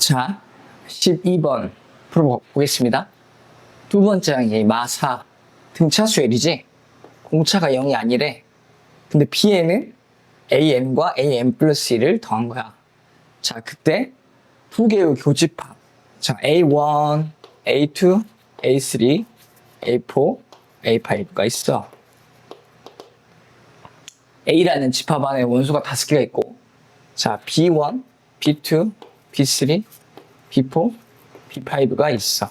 자, 12번 풀어보겠습니다. 두 번째 항이 마사 등차수열이지 공차가 0이 아니래. 근데 B에는 AN과 AN 플러스 1을 더한 거야. 자, 그때 두 개의 교집합. 자, A1, A2, A3, A4, A5가 있어. A라는 집합 안에 원소가 5개가 있고, 자, B1, B2, B3, B4, B5가 있어.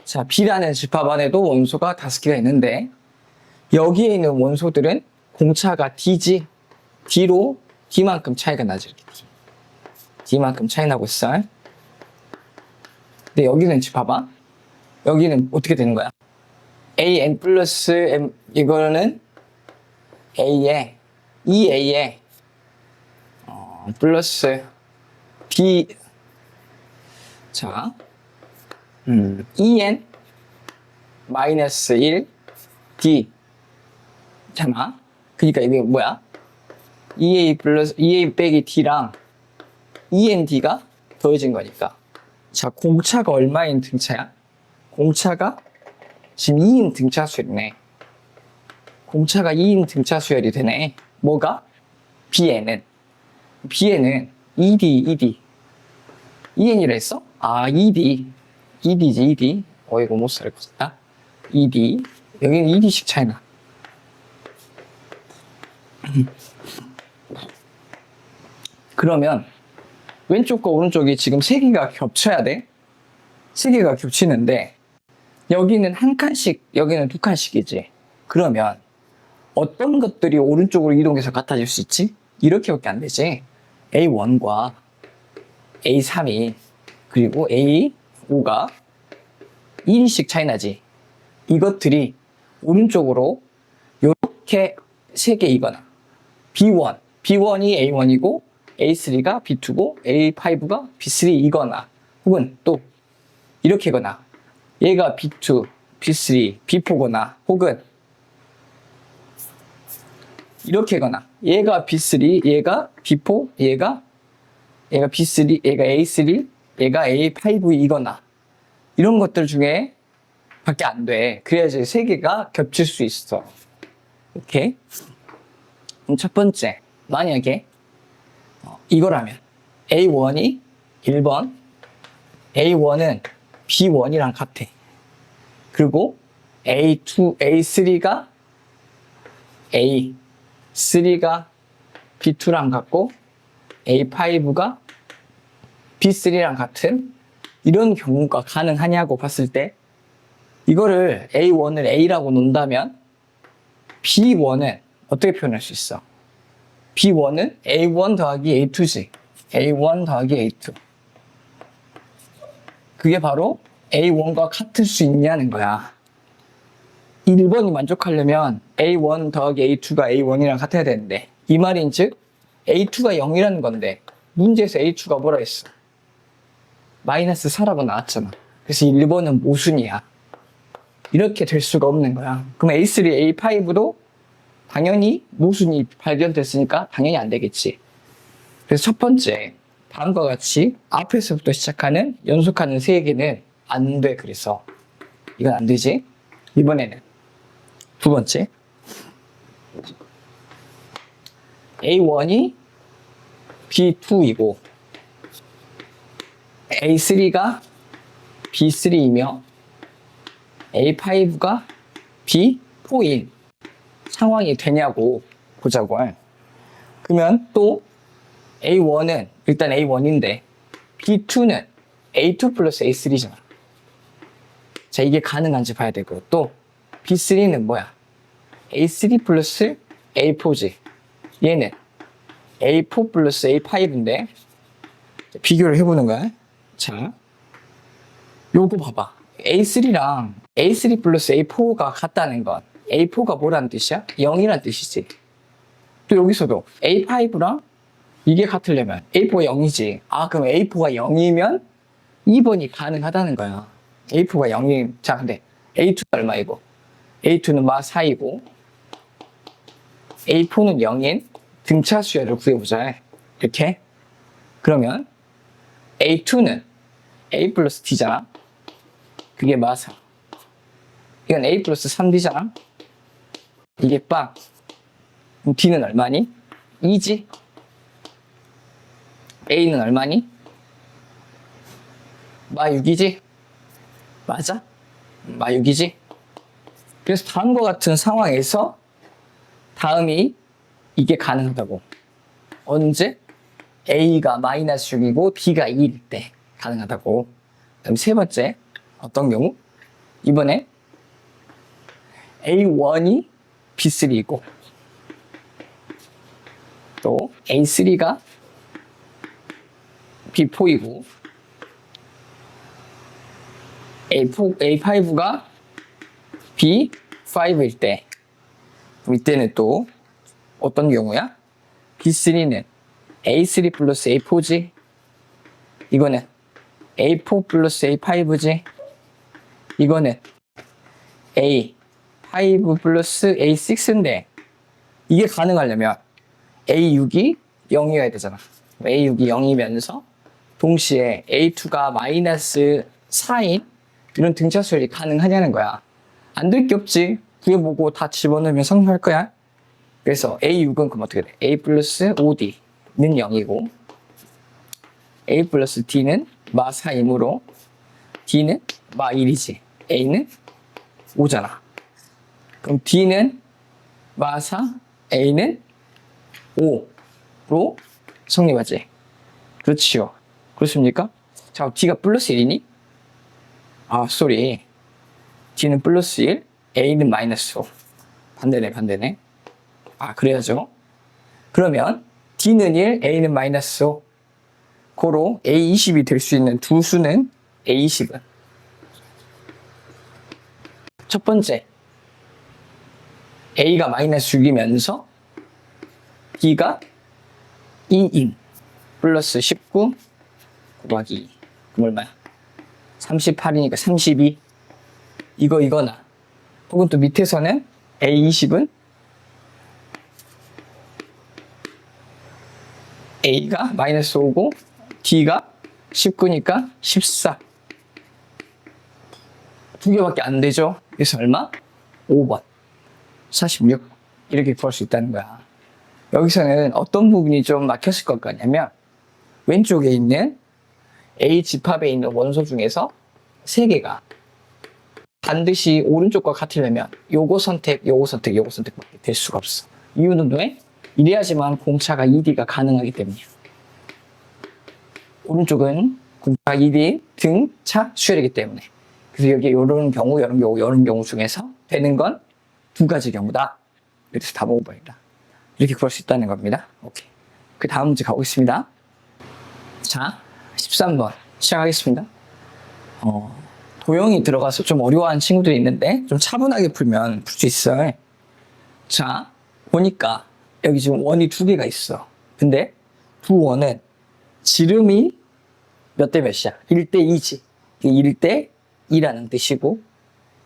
자, B라는 집합 안에도 원소가 5개가 있는데, 여기에 있는 원소들은 공차가 D지. D로 D만큼 차이가 나지. 이렇게 D만큼 차이 나고 있어. 근데 여기는 봐봐. 여기는 어떻게 되는 거야? AN 플러스 M, 이거는 A에, EA에, 플러스 B, 자, EN 마이너스 1, D. 잠깐만. 그니까 이게 뭐야? EA 플러스, EA 빼기 D랑 END가 더해진 거니까. 자, 공차가 얼마인 등차야? 공차가 지금 2인 등차 수열이네. 공차가 2인 등차 수열이 되네. 뭐가? B에는 2D. EN이라 했어? 아, ED지, ED. 이거 못 살 것 같다. ED. 여기는 ED씩 차이나. 그러면 왼쪽과 오른쪽이 지금 3개가 겹쳐야 돼. 3개가 겹치는데 여기는 한 칸씩, 여기는 2칸씩이지. 그러면 어떤 것들이 오른쪽으로 이동해서 같아질 수 있지? 이렇게밖에 안 되지. A1과 A3이 그리고 A5가 1씩 차이 나지. 이것들이 오른쪽으로 이렇게 3개이거나 B1이 A1이고 A3가 B2고 A5가 B3이거나 혹은 또 이렇게거나 얘가 B2, B3, B4거나 혹은 이렇게거나 얘가 B3, 얘가 B4, 얘가 B3, 얘가 A3, 얘가 A5이거나 이런 것들 중에 밖에 안 돼. 그래야지 3개가 겹칠 수 있어. 오케이? 그럼 첫 번째, 만약에 이거라면 A1이 1번, A1은 B1이랑 같아. 그리고 A3가 B2랑 같고 A5가 B3랑 같은 이런 경우가 가능하냐고 봤을 때 이거를 A1을 A라고 놓는다면 B1은 어떻게 표현할 수 있어? B1은 A1 더하기 A2지. A1 더하기 A2. 그게 바로 A1과 같을 수 있냐는 거야. 1번이 만족하려면 A1 더하기 A2가 A1이랑 같아야 되는데 이 말인 즉 A2가 0이라는 건데 문제에서 A2가 뭐라 했어? 마이너스 4라고 나왔잖아. 그래서 1번은 모순이야. 이렇게 될 수가 없는 거야. 그럼 A3, A5도 당연히 모순이 발견됐으니까 당연히 안 되겠지. 그래서 첫 번째, 다음과 같이 앞에서부터 시작하는 연속하는 3개는 안 돼. 그래서 이건 안 되지. 이번에는 두 번째, A1이 B2이고 A3가 B3이며 A5가 B4인 상황이 되냐고 보자고. 그러면 또 A1은 일단 A1인데 B2는 A2 플러스 A3잖아. 자, 이게 가능한지 봐야 되고 또 B3는 뭐야? A3 플러스 A4지. 얘는 A4 플러스 A5인데 비교를 해보는 거야. 자, 요거 봐봐. A3랑 A3 플러스 A4가 같다는 건 A4가 뭐라는 뜻이야? 0이라는 뜻이지. 또 여기서도 A5랑 이게 같으려면 A4가 0이지. 아, 그럼 A4가 0이면 2번이 가능하다는 거야. A4가 0이, 자, 근데 A2가 얼마이고? A2는 마 4이고, A4는 0인 등차 수열을 구해보자. 이렇게. 그러면 A2는 A 플러스 D잖아. 그게 마사. 이건 A 플러스 3D잖아. 이게 빵. 그럼 D는 얼마니? 2지. A는 얼마니? 마 6이지? 맞아? 마 6이지? 그래서 다음과 같은 상황에서 다음이 이게 가능하다고. 언제? A가 마이너스 6이고 D가 2일 때 가능하다고. 그럼 세 번째, 어떤 경우? 이번에 A1이 B3이고 또 A3가 B4이고 A5가 B5일 때, 그럼 이때는 또 어떤 경우야? B3는 A3 플러스 A4지. 이거는 A4 플러스 A5지. 이거는 A5 플러스 A6인데 이게 가능하려면 A6이 0이어야 되잖아. A6이 0이면서 동시에 A2가 마이너스 4인 이런 등차수열이 가능하냐는 거야. 안 될 게 없지. 구해보고 다 집어넣으면 성립할 거야. 그래서 A6은 그럼 어떻게 돼? A 플러스 5D는 0이고 A 플러스 D는 마 4이므로 D는 마 1이지. A는 5잖아. 그럼 D는 마 4, A는 5로 성립하지. 그렇지요. 그렇습니까? 자, D가 플러스 1이니? 아, 쏘리. D는 플러스 1, A는 마이너스 5. 반대네. 아, 그래야죠. 그러면 D는 1, A는 마이너스 5. 고로 A20이 될 수 있는 두 수는 A20은 첫 번째, A가 마이너스 6이면서 B가 2인 플러스 19 곱하기 2. 그럼 얼마야? 38이니까 32. 이거나. 혹은 또 밑에서는 A20은 A가 마이너스 5고 D가 19니까 14. 두 개밖에 안 되죠. 그래서 얼마? 5번. 46. 이렇게 구할 수 있다는 거야. 여기서는 어떤 부분이 좀 막혔을 것 같냐면 왼쪽에 있는 A 집합에 있는 원소 중에서 3개가 반드시 오른쪽과 같으려면 요거 선택, 요거 선택, 요거 선택밖에 될 수가 없어. 이유는 왜? 이래야지만 공차가 2D가 가능하기 때문이야. 오른쪽은 공차가 2D 등차 수열이기 때문에. 그래서 여기 요런 경우, 요런 경우 중에서 되는 건 두 가지 경우다. 그래서 답은 5번이다. 이렇게 구할 수 있다는 겁니다. 오케이. 그 다음 문제 가보겠습니다. 자, 13번 시작하겠습니다. 도형이 들어가서 좀 어려워하는 친구들이 있는데 좀 차분하게 풀면 풀 수 있어요. 자, 보니까 여기 지금 원이 2개가 있어. 근데 두 원은 지름이 몇 대 몇이야? 1대 2지. 1대 2라는 뜻이고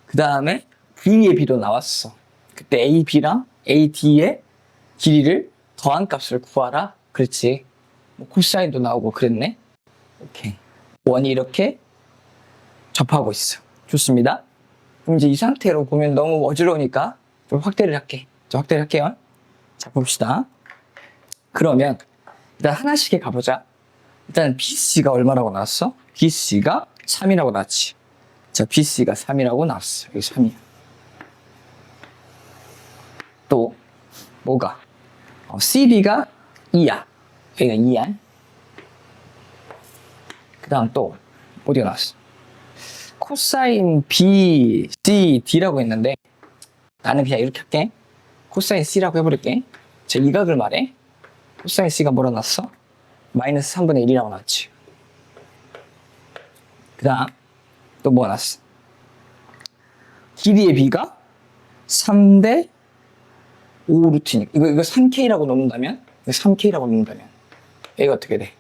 그 다음에 B의 B도 나왔어. 그때 AB랑 AD의 길이를 더한 값을 구하라. 그렇지. 뭐 코사인도 나오고 그랬네. 오케이. 원이 이렇게 접하고 있어. 좋습니다. 그럼 이제 이 상태로 보면 너무 어지러우니까 좀 확대를 할게. 확대를 할게요. 자, 봅시다. 그러면 일단 하나씩 가보자. 일단 BC가 얼마라고 나왔어? BC가 3이라고 나왔지. 자, BC가 3이라고 나왔어. 여기 3이야. 또 뭐가? CB가 2야. 여기가 2야. 그 다음 또 어디가 나왔어? 코사인 B, C, D라고 했는데 나는 그냥 이렇게 할게. 코사인 C라고 해버릴게. 자, 이 각을 말해. 코사인 C가 뭐라 나왔어? 마이너스 3분의 1이라고 나왔지. 그 다음 또 뭐가 나왔어? 길이의 B가 3대 5 루트니까 이거 3K라고 놓는다면 이거 3K라고 놓는다면 얘가 어떻게 돼?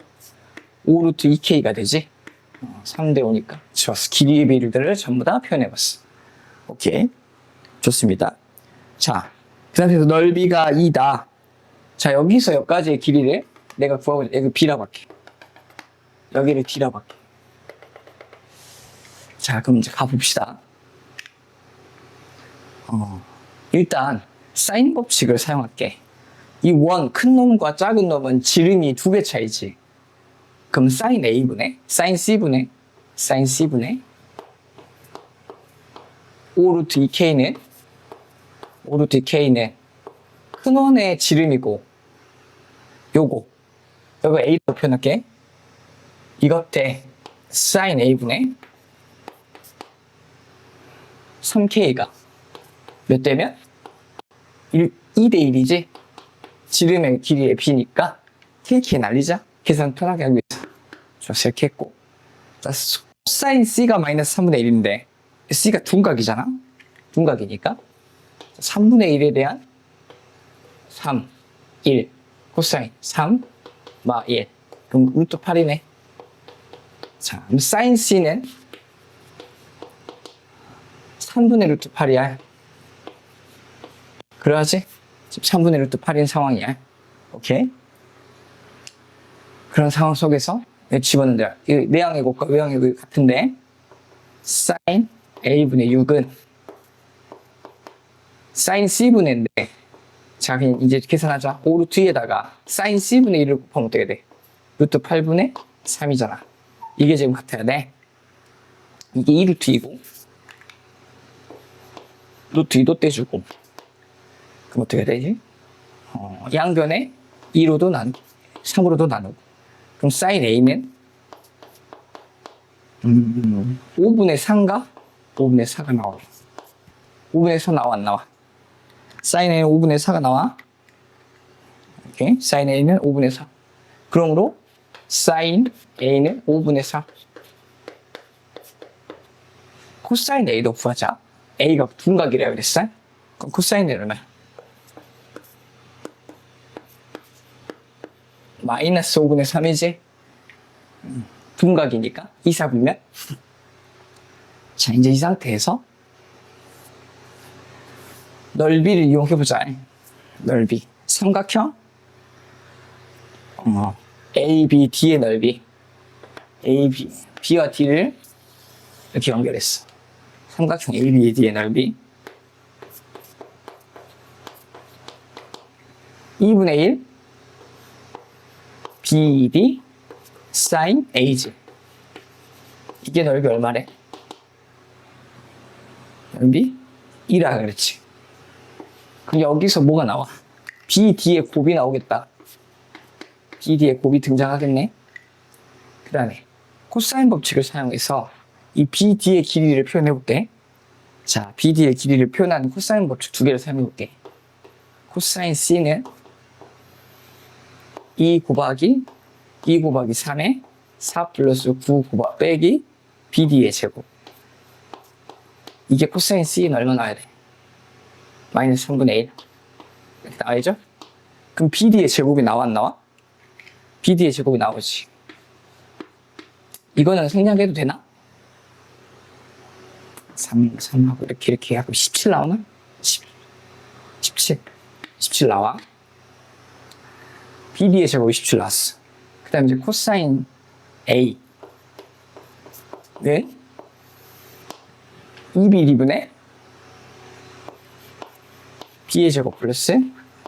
5 루트 2K가 되지? 3대 5니까 좋았어. 길이의 비율들을 전부 다 표현해봤어. 오케이. 좋습니다. 자, 그 상태에서 넓이가 2다. 자, 여기서 여기까지의 길이를 내가 구하고 여기 B라고 할게. 여기를 D라고 할게. 자, 그럼 이제 가봅시다. 일단 사인 법칙을 사용할게. 이 원, 큰 놈과 작은 놈은 지름이 2배 차이지. 그럼 사인 A분의 사인 C분의 사인 C분의 5 루트 2K는 큰 원의 지름이고 요거 A로 표현할게. 이것 대 사인 A분의 3K가 몇 대면? 2대 1이지? 지름의 길이의 B니까 KK 날리자. 계산 편하게 하기 위해서 좋았어. 이렇게 했고, 자, 코사인 C가 마이너스 3분의 1인데 C가 둔각이잖아. 둔각이니까 3분의 1에 대한 3, 1 코사인 3, 마 1. 그럼 루트 8이네. 자, 그럼 사인 C는 3분의 루트 8이야. 그래야지? 지금 3분의 루트 8인 상황이야. 오케이? 그런 상황 속에서 집어넣는다. 내항의 곱과 외항의 곱이 같은데 사인 A분의 6은 사인 C분의 인데, 자, 그냥 이제 계산하자. 5 루트 2에다가 사인 C분의 1을 곱하면 어떻게 돼? 루트 8분의 3이잖아. 이게 지금 같아야 돼. 이게 2 루트 2고 루트 2도 떼주고, 그럼 어떻게 되지? 양변에 2로도 나누고 3으로도 나누고, 그럼 사인 A는 5분의 4인가? 5분의 4가 나와. 5분의 4 나와, 안 나와? 사인 A는 5분의 4가 나와. 오케이? 사인 A는 5분의 4. 그러므로 사인 A는 5분의 4. 코사인 A도 구하자. A가 둔각이래야 그랬어? 그럼 코사인 A는 얼마야? 마이너스 5분의 3이지? 둔각이니까 2, 4분면? 자, 이제 이 상태에서 넓이를 이용해보자. 넓이. 삼각형 A, B, D의 넓이. A, B, B와 D를 이렇게 연결했어. 삼각형 A, B, D의 넓이 2분의 1 BD sin AG. 이게 넓이 얼마래? 넓이 2라 그랬지. 그럼 여기서 뭐가 나와? BD의 곱이 나오겠다. BD의 곱이 등장하겠네. 그 다음에 코사인 법칙을 사용해서 이 BD의 길이를 표현해볼게. 자, BD의 길이를 표현하는 코사인 법칙 두 개를 사용해볼게. 코사인 C는 2 곱하기 3에 4 플러스 9 빼기 BD의 제곱. 이게 코사인 C는 얼마 나와야 돼? 마이너스 3분의 1. 이렇게 나와야죠? 그럼 BD의 제곱이 나와, 안 나와? BD의 제곱이 나오지. 이거는 생략해도 되나? 3하고 이렇게 하고 17 나오나? 17 나와. BD의 제곱이 17 나왔어. 그 다음에 이제 코사인 A는 2BD분의 B의 제곱 플러스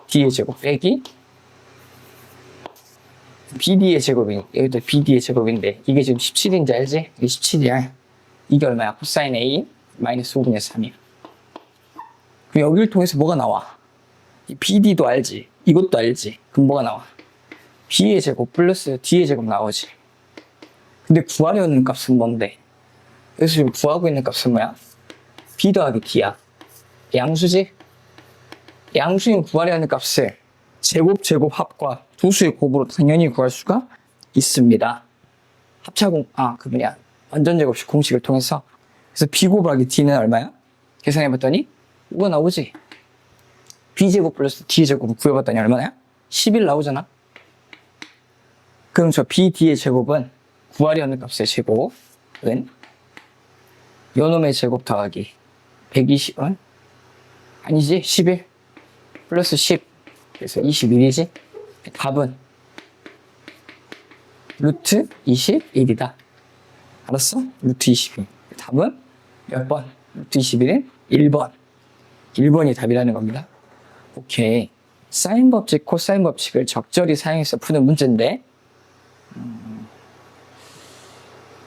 D의 제곱 빼기 BD의 제곱이, 여기도 BD의 제곱인데 이게 지금 17인지 알지? 이게 17이야. 이게 얼마야? 코사인 A 마이너스 5분의 3이야. 그럼 여기를 통해서 뭐가 나와? 이 BD도 알지? 이것도 알지? 그럼 뭐가 나와? B의 제곱 플러스 D의 제곱 나오지. 근데 구하려는 값은 뭔데? 여기서 지금 구하고 있는 값은 뭐야? B 더하기 D야. 양수지? 양수인 구하려는 값을 제곱 합과 두 수의 곱으로 당연히 구할 수가 있습니다. 완전제곱식 공식을 통해서. 그래서 B 곱하기 D는 얼마야? 계산해봤더니 뭐가 나오지? B제곱 플러스 D제곱을 구해봤더니 얼마냐? 11 나오잖아. 그럼 저 BD의 제곱은 구하려는 값의 제곱은 요놈의 제곱 더하기 120은 아니지, 11 플러스 10, 그래서 21이지. 답은 루트 21이다. 알았어? 루트 21. 답은 몇 번? 루트 21은 1번. 1번이 답이라는 겁니다. 오케이. 사인 법칙, 코사인 법칙을 적절히 사용해서 푸는 문제인데,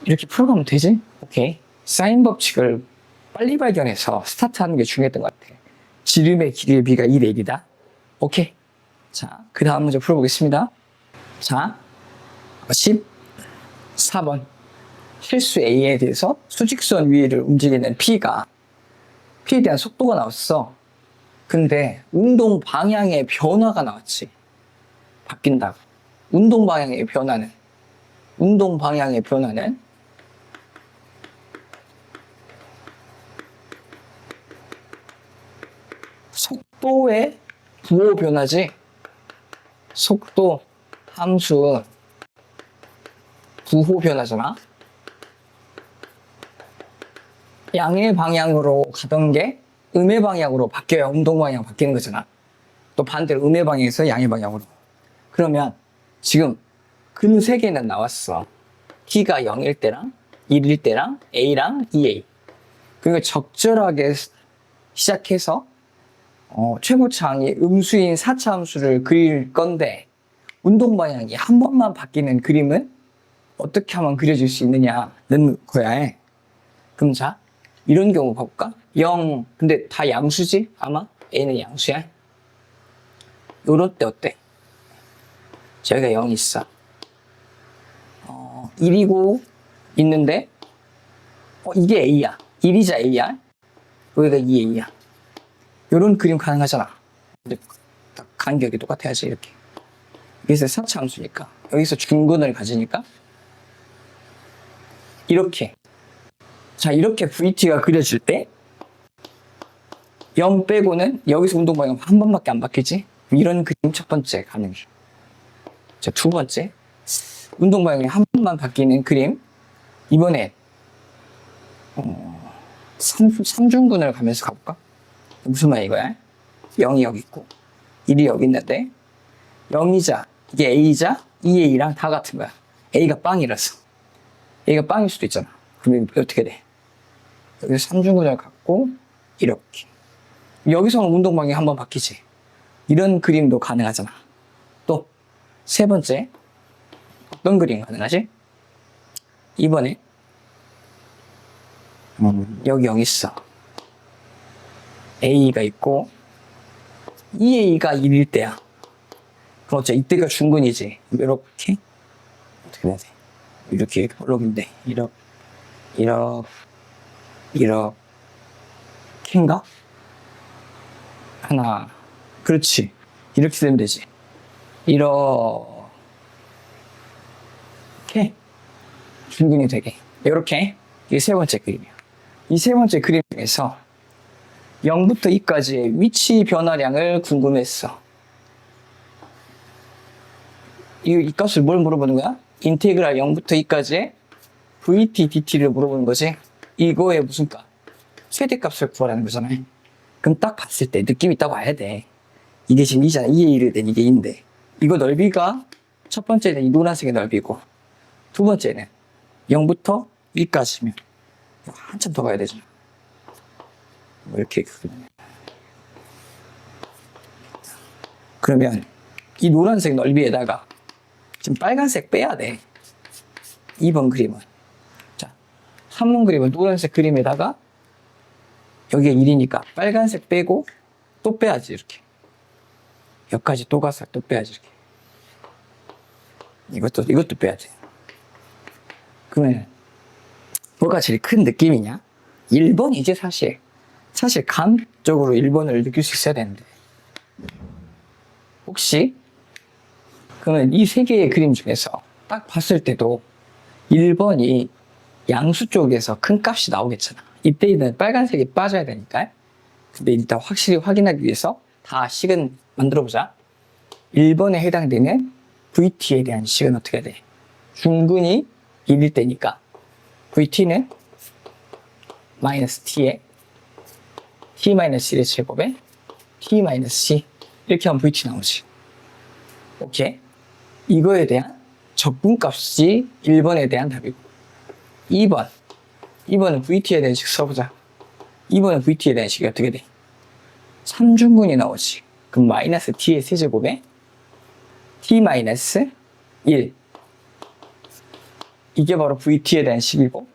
이렇게 풀어가면 되지? 오케이. 사인 법칙을 빨리 발견해서 스타트하는 게 중요했던 것 같아. 지름의 길이의 비가 2대 1이다. 오케이. 자, 그 다음 문제 풀어보겠습니다. 자, 14번. 실수 A에 대해서 수직선 위를 움직이는 P에 대한 속도가 나왔어. 근데 운동 방향의 변화가 나왔지. 바뀐다고. 운동 방향의 변화는 속도의 부호 변화지. 속도 함수 부호 변화잖아. 양의 방향으로 가던 게 음의 방향으로 바뀌어야 운동 방향 바뀌는 거잖아. 또 반대로 음의 방향에서 양의 방향으로. 그러면 지금 근 세 개는 나왔어. t가 0일 때랑 1일 때랑 a랑 2a. 그러니까 적절하게 시작해서 최고차항이 음수인 4차 함수를 그릴 건데, 운동 방향이 한 번만 바뀌는 그림은 어떻게 하면 그려질 수 있느냐는 거야. 그럼 자, 이런 경우 봐볼까? 0, 근데 다 양수지? 아마? a는 양수야. 요럴 때 어때? 여기가 0이 있어. 1이고 있는데, 이게 a야. 1이자 a야. 여기가 2a야. 요런 그림 가능하잖아. 근데 간격이 똑같아야지, 이렇게. 여기서 4차 함수니까. 여기서 중근을 가지니까. 이렇게. 자, 이렇게 VT가 그려질 때 0 빼고는 여기서 운동 방향 한 번밖에 안 바뀌지? 이런 그림 첫 번째 가능. 자, 두 번째. 운동 방향이 한 번만 바뀌는 그림. 이번에 3중근을 가면서 가볼까? 무슨 말이야 이거야? 0이 여기 있고 1이 여기 있는데 0이자 이게 a이자 2a랑 다 같은 거야. a가 빵이라서. a가 빵일 수도 있잖아. 그러면 어떻게 돼? 여기서 3중근을 갖고 이렇게. 여기서는 운동 방향이 한번 바뀌지. 이런 그림도 가능하잖아. 또 세 번째 어떤 그림 가능하지? 이번에 여기 0 있어. a가 있고 2a가 1일 때야. 그렇죠. 이때가 중근이지. 이렇게 어떻게 해야 돼? 이렇게 올라오는데 이렇게인가? 하나. 그렇지. 이렇게 되면 되지. 이렇게 중근이 되게. 이렇게. 이게 세 번째 그림이야. 이 세 번째 그림 중에서 0부터 2까지의 위치 변화량을 궁금했어. 이 값을 뭘 물어보는 거야? 인테그랄 0부터 2까지의 vt, dt를 물어보는 거지. 이거의 무슨 값? 최대값을 구하라는 거잖아요. 그럼 딱 봤을 때 느낌이 딱 와야 돼. 이게 지금 2잖아. 2에 1을 된 이게 2인데. 이거 넓이가 첫 번째는 이 노란색의 넓이고, 두 번째는 0부터 1까지면 한참 더 가야 되잖아. 이렇게. 그러면 이 노란색 넓이에다가 지금 빨간색 빼야 돼. 2번 그림은. 자, 3번 그림은 노란색 그림에다가 여기가 1이니까 빨간색 빼고 또 빼야지, 이렇게. 여기까지 또 가서 또 빼야지, 이렇게. 이것도 빼야 돼. 그러면 뭐가 제일 큰 느낌이냐? 1번이지, 사실. 사실 감적으로 1번을 느낄 수 있어야 되는데. 혹시 그러면 이 세 개의 그림 중에서 딱 봤을 때도 1번이 양수 쪽에서 큰 값이 나오겠잖아. 이때는 빨간색이 빠져야 되니까. 근데 일단 확실히 확인하기 위해서 다 식은 만들어보자. 1번에 해당되는 VT에 대한 식은 어떻게 해야 돼? 중근이 1일 때니까 VT는 마이너스 T에 T-1의 제곱에 T-C 이렇게 하면 VT 나오지. 오케이. 이거에 대한 적분값이 1번에 대한 답이고, 2번 2번은 VT에 대한 식 써보자. 2번은 VT에 대한 식이 어떻게 돼? 3중근이 나오지. 그럼 마이너스 t의 세제곱에 t 마이너스 1. 이게 바로 VT에 대한 식이고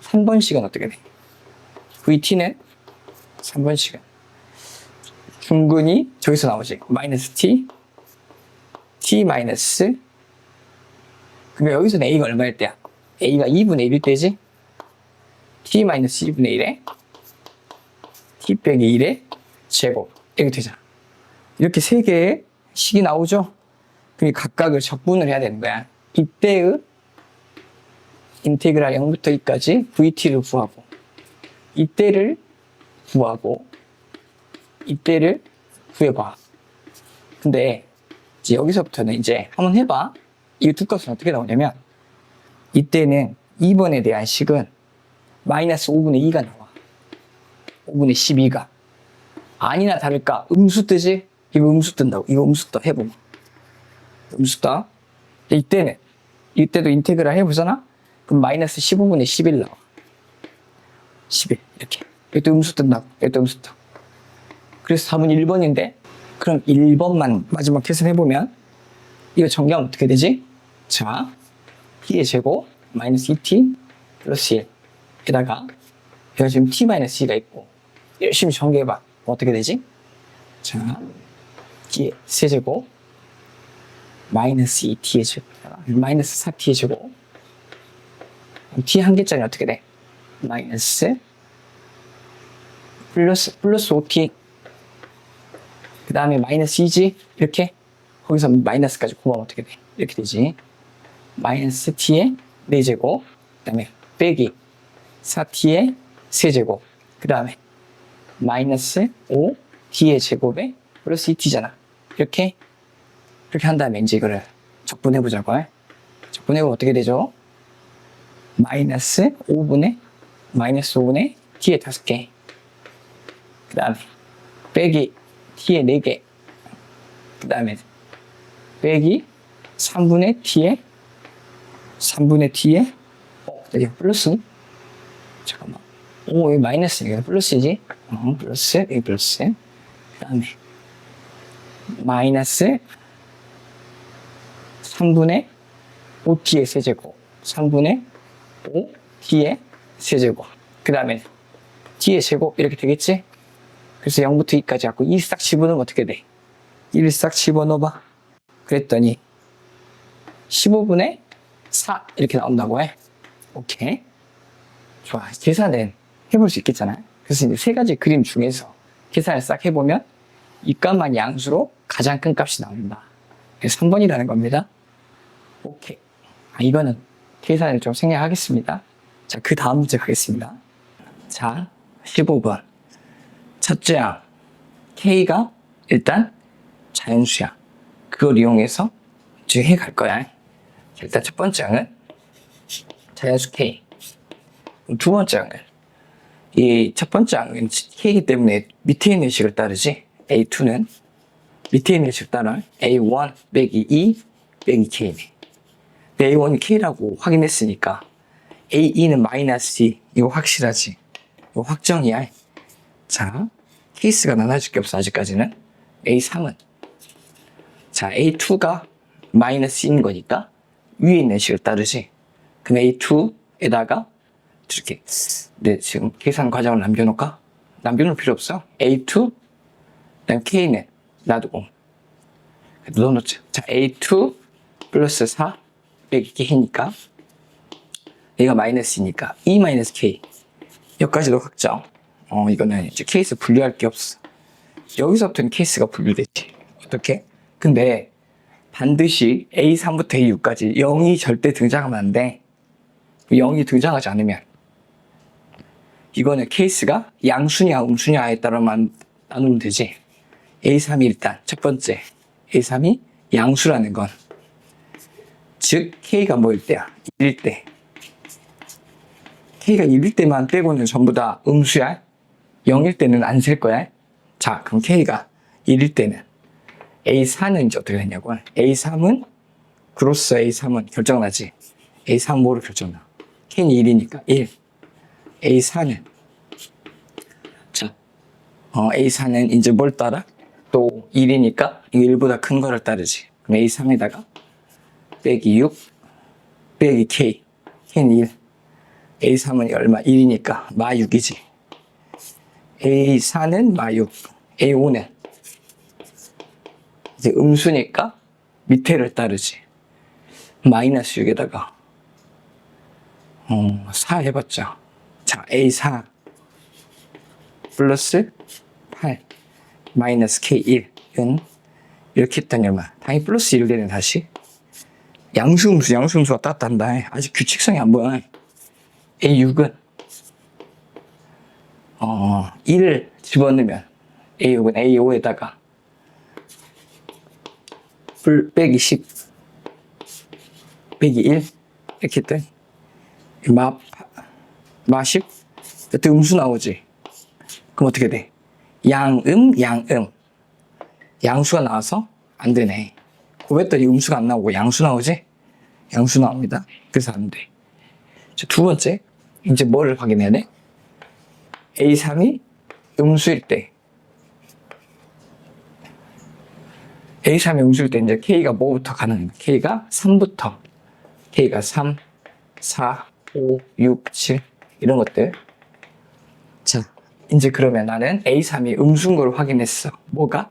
3번식은 어떻게 돼? VT는 3번식은 중근이 저기서 나오지. 마이너스 t 마이너스, 그러니까 여기서는 a가 얼마일 때야? a가 2분의 1일 때지? t 마이너스 2분의 1에 t 빼기 1의 제곱 이렇게 되잖아. 이렇게 세 개의 식이 나오죠? 그럼 각각을 적분을 해야 되는 거야. 이때의 인테그랄 0부터 2까지 VT를 구하고, 이때를 구하고, 이때를 구해봐. 근데 이제 여기서부터는 이제 한번 해봐. 이 두 값은 어떻게 나오냐면, 이때는 2번에 대한 식은 마이너스 5분의 2가 나와. 5분의 12가. 아니나 다를까 음수 뜨지? 이거 음수 뜬다고. 이거 음수 떠. 해보면. 음수 떠. 이때도 인테그랄 해보잖아? 그럼 마이너스 15분의 11 나와. 11. 이렇게. 이것도 음수 뜬다고. 이것도 음수 떠. 그래서 답은 1번인데, 그럼 1번만 마지막 계산해보면, 이거 정리하면 어떻게 되지? 자, t의 제곱, 마이너스 2t, 플러스 1. 게다가, 여기가 지금 t 마이너스 2가 있고, 열심히 전개해봐. 어떻게 되지? 자, t의 세제곱, 마이너스 2t의 제곱, 마이너스 4t의 제곱. t 한 개짜리 어떻게 돼? 마이너스, 플러스 5t. 그 다음에 마이너스 2지? 이렇게. 거기서 마이너스까지 곱하면 어떻게 돼? 이렇게 되지. 마이너스 t의 4제곱. 그 다음에 빼기 4t의 세제곱. 그 다음에 마이너스 5t의 제곱에 플러스 2t잖아. 이렇게 한 다음에 이제 이거를 적분해보자고. 적분해보면 어떻게 되죠? 마이너스 5분의 t의 5개. 그 다음에 빼기 t의 4개. 그 다음에 빼기 3분의 t의 여기 플러스. 잠깐만. 여기 마이너스, 여기 플러스지? 플러스, 여기 플러스. 그 다음에 마이너스 3분의 5t의 세제곱. 3분의 5t의 세제곱. 그 다음에 t의 제곱 이렇게 되겠지? 그래서 0부터 2까지 갖고 2 싹 집어넣으면 어떻게 돼? 1을 싹 집어넣어봐. 그랬더니 15분의 4 이렇게 나온다고 해. 오케이. 좋아. 계산은 해볼 수 있겠잖아. 그래서 이제 세 가지 그림 중에서 계산을 싹 해보면 이 값만 양수로 가장 큰 값이 나온다. 그래서 3번이라는 겁니다. 오케이. 이거는 계산을 좀 생략하겠습니다. 자, 그 다음 문제 가겠습니다. 자, 15번. 첫째 항. K가 일단 자연수야. 그걸 이용해서 지금 해 갈 거야. 일단 첫 번째 항은 자연수 K. 두 번째 항은 이 첫 번째 항은 K이기 때문에 밑에 있는 식을 따르지. A2는 밑에 있는 식을 따라 A1 빼기 2 빼기 K네. A1이 K라고 확인했으니까 A2는 마이너스 2. 이거 확실하지? 이거 확정이야. 자, 케이스가 나눠질 게 없어 아직까지는. A3은 자, A2가 마이너스인 거니까 위에 있는 식을 따르지. 그럼 A2에다가 이렇게 지금 계산 과정을 남겨놓을까? 남겨놓을 필요 없어. A2 그다음 K는 놔두고 넣어놓자. 자, A2 플러스 4 빼기 K니까 얘가 마이너스니까 E 마이너스 K. 여기까지도 확정. 이거는 이제 케이스 분류할 게 없어. 여기서부터는 케이스가 분류되지. 어떻게? 근데 반드시 A3부터 A6까지 0이 절대 등장하면 안 돼. 0이 등장하지 않으면 이거는 케이스가 양수냐 음수냐에 따라만 나누면 되지. A3이 일단 첫 번째 A3이 양수라는 건 즉 K가 뭐일 때야? 1일 때. K가 1일 때만 빼고는 전부 다 음수야. 0일 때는 안 셀 거야. 자, 그럼 K가 1일 때는 A4는 이제 어떻게 되냐고. A3은 그로서 A3은 결정나지. A3 뭐로 결정나? K는 1이니까 1. A4는 자, A4는 이제 뭘 따라? 또 1이니까 이거 1보다 큰 거를 따르지. 그럼 A3에다가 빼기 6 빼기 K, K는 1. A3은 얼마? 1이니까 마 6이지. A4는 마 6, A5는 이제 음수니까 밑에를 따르지. 마이너스 6에다가 4 해봤자 자 A4 플러스 8 마이너스 K1은 이렇게 했더니 얼마? 당연히 플러스 1 되네. 다시 양수음수가 땄단다. 아직 규칙성이 안 보여. A6은 1을 집어넣으면 A6은 A5에다가 빼기 10 빼기 1 이렇게 했더니 마 10 그때 음수 나오지. 그럼 어떻게 돼? 양음 양수가 나와서 안 되네. 곱했더니 음수가 안 나오고 양수 나오지? 양수 나옵니다. 그래서 안 돼. 두 번째 이제 뭐를 확인해야 돼? A3이 음수일 때 A3이 음수일 때 이제 K가 뭐부터 가능해? K가 3부터 K가 3, 4, 5, 6, 7 이런 것들. 자, 이제 그러면 나는 A3이 음수인 걸 확인했어. 뭐가?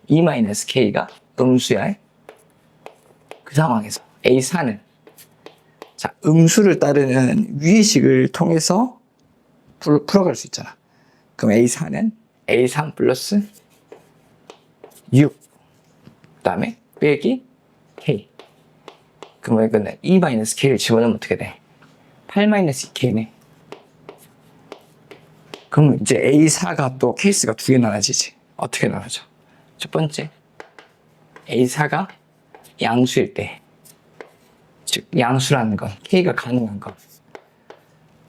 E-K가 음수야. 그 상황에서 A4는 자, 음수를 따르는 위의식을 통해서 풀어갈 수 있잖아. 그럼 A4는 A3 플러스 6 그 다음에 빼기 K. 그럼 이거는 E-K를 집어넣으면 어떻게 돼? 8-2K네. 그럼 이제 A4가 또 케이스가 두 개 나눠지지. 어떻게 나눠져? 첫 번째, A4가 양수일 때, 즉 양수라는 건 K가 가능한 건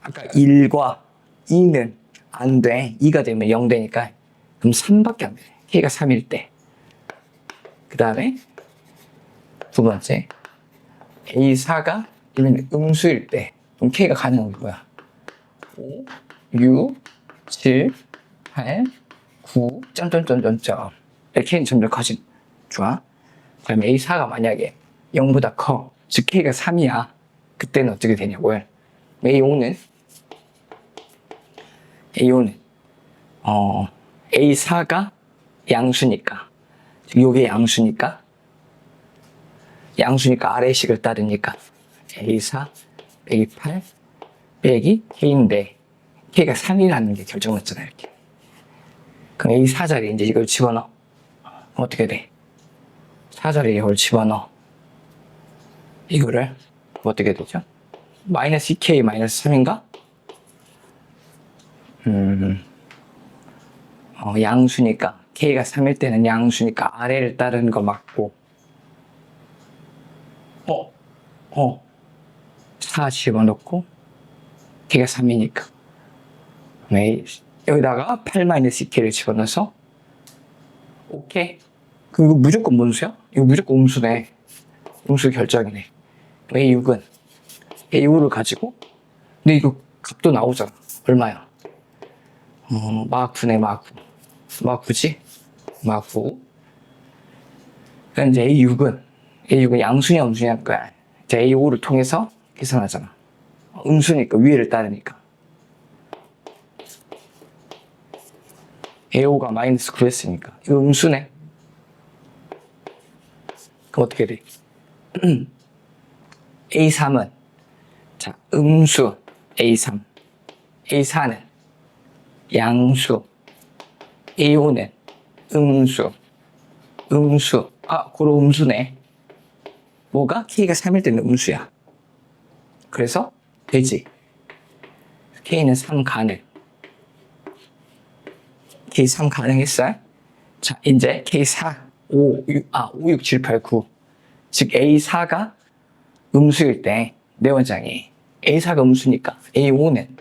아까 1과 2는 안 돼. 2가 되면 0 되니까 그럼 3밖에 안 돼. K가 3일 때. 그 다음에 두 번째, A4가 이런 음수일 때 그럼 K가 가능한 게 뭐야? 5, 6, 7, 8, 9, 점점점점점 K는 점점 커진. 좋아? 그럼 A4가 만약에 0보다 커, 즉 K가 3이야. 그때는 어떻게 되냐고요? A5는 A4가 양수니까, 즉 요게 양수니까 아래식을 따르니까 A4 빼기 8 빼기 K인데 K가 3이라는 게 결정났잖아. 이렇게. 그럼 A4 자리에 이제 이걸 집어넣어. 어떻게 돼? 4 자리에 이걸 집어넣어. 이거를 어떻게 되죠? 마이너스 2K 마이너스 3인가? 양수니까 K가 3일 때는 양수니까 아래를 따르는 거 맞고 4 집어넣고 K가 3이니까 여기다가 8-2K를 집어넣어서 오케이. 그럼 이거 무조건 뭔수야? 이거 무조건 음수네. 음수 결정이네. A6를 가지고 근데 이거 값도 나오잖아. 얼마야? 마9네. 마9지? 마9. 그럼 이제 A6은 양수냐 음수냐 할 거야. 이제 A5를 통해서 계산하잖아. 음수니까 위에를 따르니까. A5가 마이너스 9였으니까 이거 음수네. 그럼 어떻게 돼? A3은 자 음수 A3, A4는 양수, A5는 음수. 고로 음수네. 뭐가? K가 3일 때는 음수야. 그래서 되지. K는 3 가능. K 3 가능했어요? 자, 이제 K4, 5, 6, 7, 8, 9. 즉 A4가 음수일 때 내 원장이 A4가 음수니까 A5는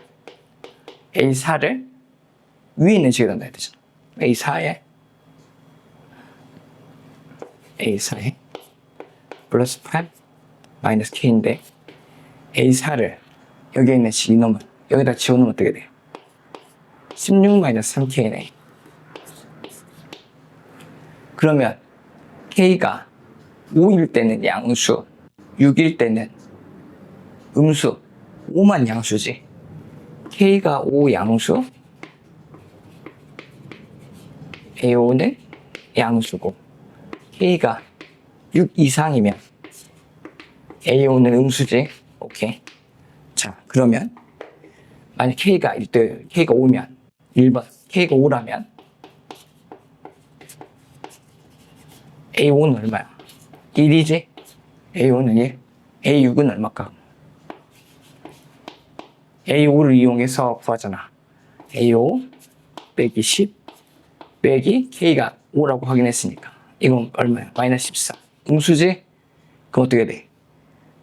A4를 위에 있는 식에 넣어야 되잖아. A4에 플러스 8 마이너스 K인데 A4를 여기에 있는 식에 넣으면 여기다 집어넣으면 어떻게 돼? 16-3K네. 그러면 K가 5일 때는 양수, 6일 때는 음수, 5만 양수지. K가 5 양수, A5는 양수고, K가 6 이상이면 A5는 음수지. 오케이. 자, 그러면 만약 K가 5면 1번 K가 5라면 A5는 얼마야? 1이지? A5는 1. A6은 얼마까? A5를 이용해서 구하잖아. A5 빼기 10 빼기 K가 5라고 확인했으니까 이건 얼마야? 마이너스 14. 음수지? 그럼 어떻게 돼?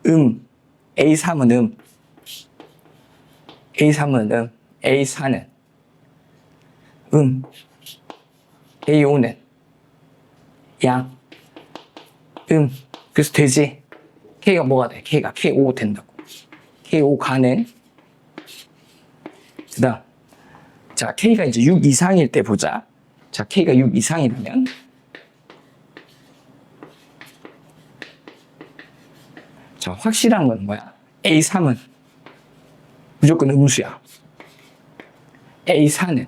A3은 A3은 A4는 A5는 양, 그래서 되지? K가 뭐가 돼? K가 K5 된다고. K5 가는. 그 다음, 자, K가 이제 6 이상일 때 보자. 자, K가 6 이상이라면, 자, 확실한 건 뭐야? A3은 무조건 음수야. A4는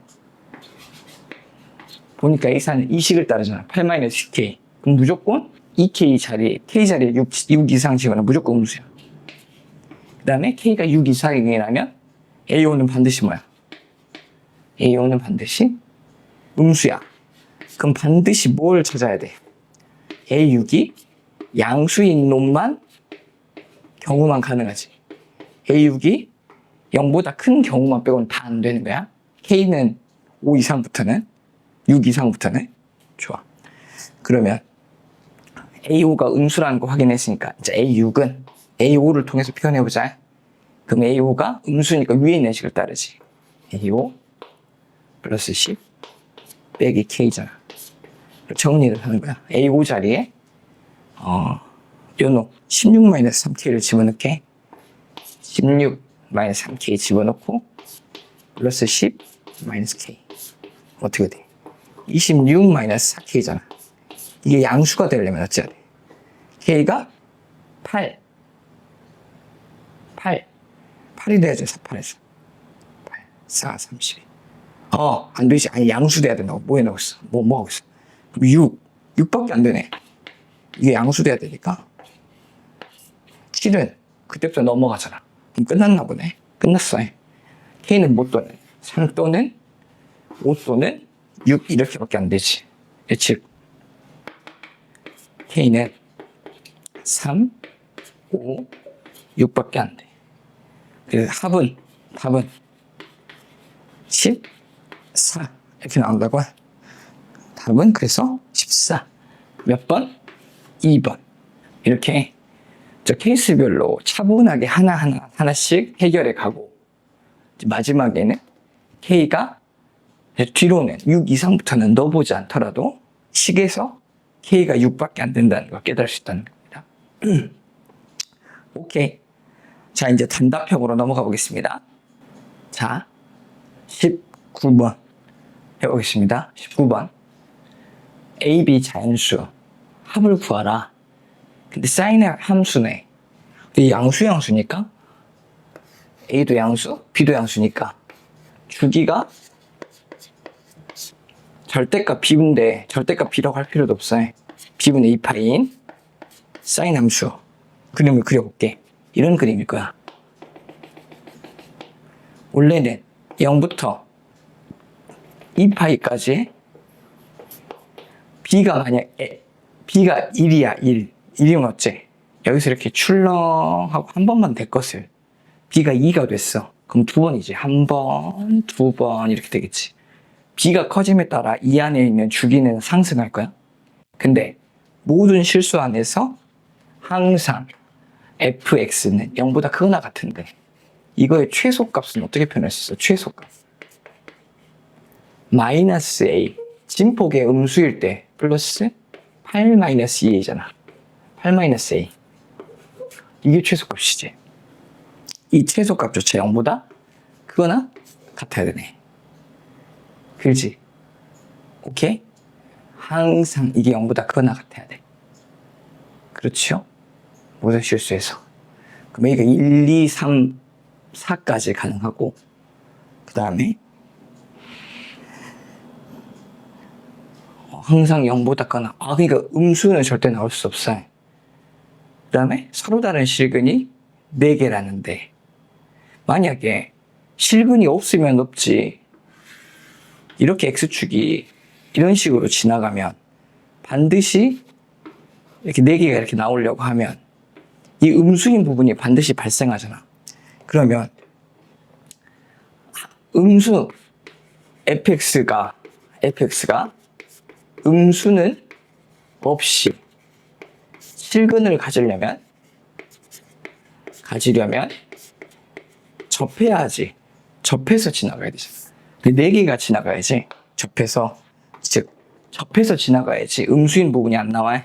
보니까 A4는 이식을 따르잖아. 8-10K. 그럼 무조건 2K 자리에, K 자리에 6 이상 집어넣으면 무조건 음수야. 그 다음에 K가 6 이상이라면 A5는 반드시 뭐야? A5는 반드시 음수야. 그럼 반드시 뭘 찾아야 돼? A6이 양수인 경우만 가능하지. A6이 0보다 큰 경우만 빼고는 다 안 되는 거야. K는 5 이상부터는, 6 이상부터는. 좋아. 그러면 A5가 음수라는 거 확인했으니까 이제 A6은 A5를 통해서 표현해보자. 그럼 A5가 음수니까 위에 있는 식을 따르지. A5 플러스 10 빼기 K잖아. 정리를 하는 거야. A5 자리에 요놈 16-3K를 집어넣게. 16-3K 집어넣고 플러스 10-K. 어떻게 돼? 26-4K잖아. 이게 양수가 되려면 어찌해야 돼? K가 8. 8이 돼야지. 8에서 8, 4, 32. 안 되지. 아니, 양수 돼야 된다고. 뭐 해놓고 있어? 뭐 하고 있어? 그럼 6밖에 안 되네. 이게 양수 돼야 되니까 7은 그때부터 넘어가잖아. 그럼 끝났나 보네. 끝났어. K는 뭐 또는 3 또는 5 또는 6 이렇게밖에 안 되지. 즉 K는 3, 5, 6밖에 안 돼. 그래서 답은 14 이렇게 나온다고. 답은 그래서 14. 몇 번? 2번. 이렇게 저 케이스별로 차분하게 하나씩 해결해 가고, 마지막에는 K가 뒤로는 6 이상부터는 넣어보지 않더라도 식에서 K가 6밖에 안 된다는 걸 깨달을 수 있다는 겁니다. 오케이. 자, 이제 단답형으로 넘어가 보겠습니다. 자, 19번 해보겠습니다. 19번. A, B 자연수 합을 구하라. 근데 사인의 함수네. 근데 양수니까 A도 양수, B도 양수니까 주기가 절대값 B인데 절대값 B라고 할 필요도 없어. B분의 2파인 사인 함수 그림을 그려볼게. 이런 그림일 거야. 원래는 0부터 2파이까지 B가 만약 B가 1이야. 1이면 어째? 여기서 이렇게 출렁하고 한 번만 될 것을 B가 2가 됐어. 그럼 두 번이지. 한 번, 두 번 이렇게 되겠지. B가 커짐에 따라 이 안에 있는 주기는 상승할 거야. 근데 모든 실수 안에서 항상 fx는 0보다 크거나 같은데 이거의 최소값은 어떻게 표현할 수 있어? 최소값 마이너스 a 진폭의 음수일 때 플러스 8-2a잖아. 8-a 이게 최소값이지. 이 최소값조차 0보다 크거나 같아야 되네. 그렇지? 오케이? 항상 이게 0보다 크거나 같아야 돼. 그렇죠? 모든 실수에서. 그럼 여기가 1, 2, 3, 4까지 가능하고, 그 다음에 항상 0보다 크거나, 그러니까 음수는 절대 나올 수 없어요. 그 다음에 서로 다른 실근이 4개라는데, 만약에 실근이 없으면 없지, 이렇게 X축이 이런 식으로 지나가면 반드시 이렇게 4개가 이렇게 나오려고 하면 이 음수인 부분이 반드시 발생하잖아. 그러면 음수 fx가 음수는 없이 실근을 가지려면 접해야지. 접해서 지나가야 되잖아. 4개가 지나가야지. 접해서 지나가야지 음수인 부분이 안 나와.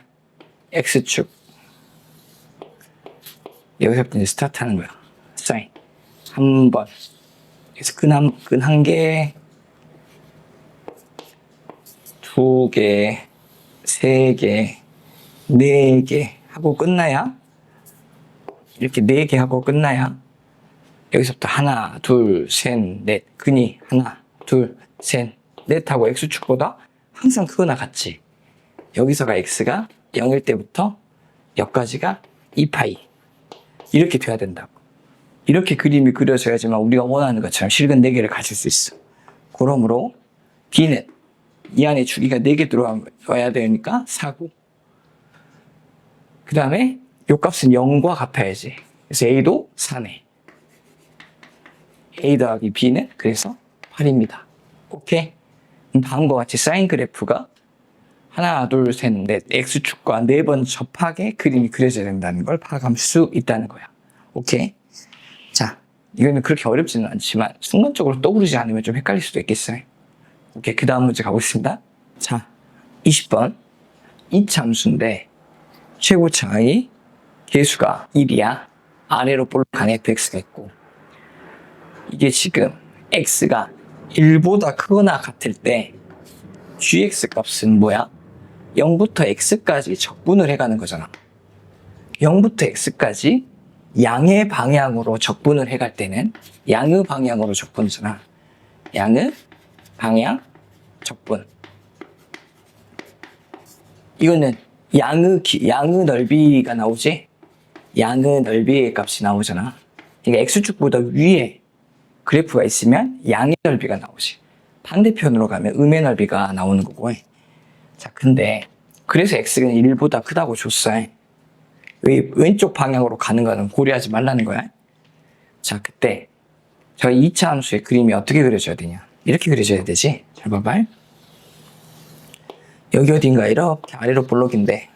X축. 여기서부터 이제 스타트 하는 거야. 사인. 한 번. 그래서 근 한 개, 2개, 3개, 4개 하고 끝나야, 이렇게 4개 하고 끝나야, 여기서부터 하나, 둘, 셋, 넷. 근이 하나, 둘, 셋, 넷 하고 X축보다 항상 크거나 같지. 여기서가 X가 0일 때부터 여기까지가 2파이. 이렇게 돼야 된다고. 이렇게 그림이 그려져야지만 우리가 원하는 것처럼 실근 4개를 가질 수 있어. 그러므로 B는 이 안에 주기가 4개 들어와야 되니까 4고, 그 다음에 요 값은 0과 같아야지. 그래서 A도 4네. A 더하기 B는 그래서 8입니다. 오케이? 다음과 같이 사인 그래프가 하나, 둘, 셋, 넷, X축과 4번 접하게 그림이 그려져야 된다는 걸 파악할 수 있다는 거야. 오케이? 자, 이거는 그렇게 어렵지는 않지만 순간적으로 떠오르지 않으면 좀 헷갈릴 수도 있겠어요. 오케이, 그 다음 문제 가보겠습니다. 자, 20번. 이차 함수인데 최고차의 계수가 1이야. 아래로 볼록한 fx가 있고, 이게 지금 x가 1보다 크거나 같을 때 gx 값은 뭐야? 0부터 x까지 적분을 해가는 거잖아. 0부터 x까지 양의 방향으로 적분을 해갈 때는 양의 방향으로 적분이잖아. 양의 방향 적분. 이거는 양의 넓이가 나오지? 양의 넓이의 값이 나오잖아. 그러니까 x축보다 위에 그래프가 있으면 양의 넓이가 나오지. 반대편으로 가면 음의 넓이가 나오는 거고. 자, 근데 그래서 x는 1보다 크다고 줬어. 왼쪽 방향으로 가는 거는 고려하지 말라는 거야. 자, 그때 저희 2차 함수의 그림이 어떻게 그려져야 되냐? 이렇게 그려져야 되지. 잘 봐봐. 여기 어딘가 이렇게 아래로 볼록인데,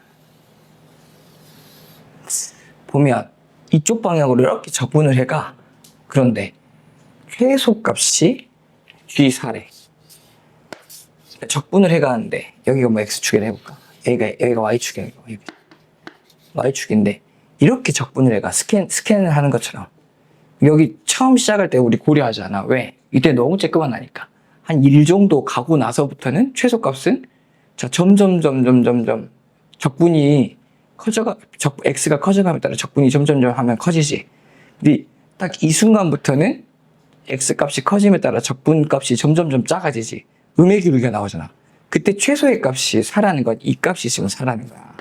보면 이쪽 방향으로 이렇게 적분을 해가. 그런데 최소값이 G4래. 적분을 해가는데 여기가 뭐 X축이라 해볼까? 여기가 Y축이야. 여기. Y축인데 이렇게 적분을 해가 스캔을 하는 것처럼. 여기 처음 시작할 때 우리 고려하지 않아. 왜? 이때 너무 쬐끄만 나니까. 한 1 정도 가고 나서부터는 최소값은 자, 점점 적분이 X가 커져감에 따라 적분이 점점 하면 커지지. 근데 딱 이 순간부터는 X 값이 커짐에 따라 적분 값이 점점 작아지지. 음의 기울기가 나오잖아. 그때 최소의 값이 4라는 건 이 값이 있으면 4라는 거야.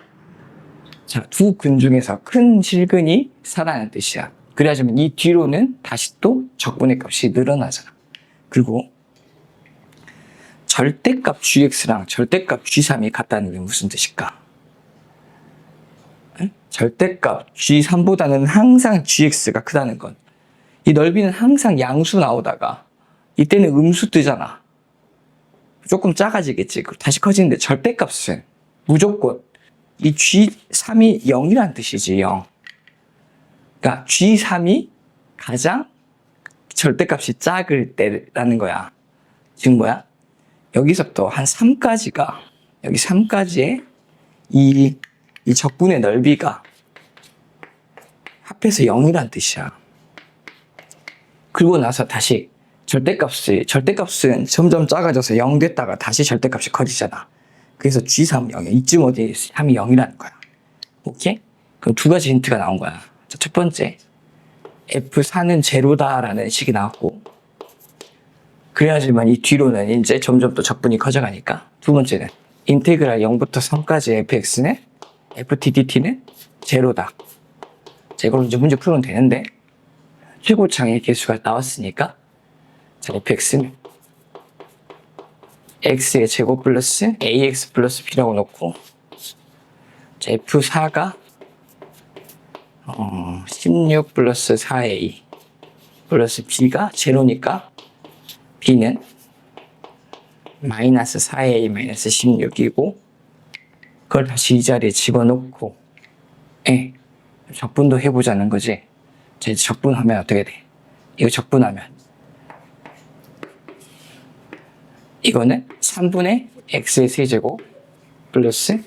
자, 두 근 중에서 큰 실근이 4라는 뜻이야. 그래야지만 이 뒤로는 다시 또 적분의 값이 늘어나잖아. 그리고 절대값 gx랑 절대값 g3이 같다는 게 무슨 뜻일까? 절대값 g3보다는 항상 gx가 크다는 건, 이 넓이는 항상 양수 나오다가 이때는 음수 뜨잖아. 조금 작아지겠지. 다시 커지는데 절대값은 무조건 이 g3이 0이란 뜻이지. 0. 그러니까 g3이 가장 절대값이 작을 때라는 거야. 지금 뭐야? 여기서부터 한 3까지가, 여기 3까지의 이 적분의 넓이가 합해서 0이란 뜻이야. 그리고 나서 다시 절대값은 점점 작아져서 0 됐다가 다시 절대값이 커지잖아. 그래서 G3 0이야. 이쯤 어디에 3이 0이라는 거야. 오케이? 그럼 두 가지 힌트가 나온 거야. 자, 첫 번째, F4는 제로다라는 식이 나왔고, 그래야지만 이 뒤로는 이제 점점 또 적분이 커져가니까. 두 번째는 인테그랄 0부터 3까지 fx는 ftdt는 제로다. 자, 이걸로 이제 문제 풀면 되는데, 최고창의 개수가 나왔으니까, 자, fx는 x의 제곱 플러스 ax 플러스 b라고 놓고, 자, f4가 16 플러스 4a 플러스 b가 제로니까 b는 마이너스 4a 마이너스 16이고, 그걸 다시 이 자리에 집어넣고, 적분도 해보자는 거지. 자, 이제 적분하면 어떻게 돼? 이거 적분하면 이거는 3분의 x의 세제곱 플러스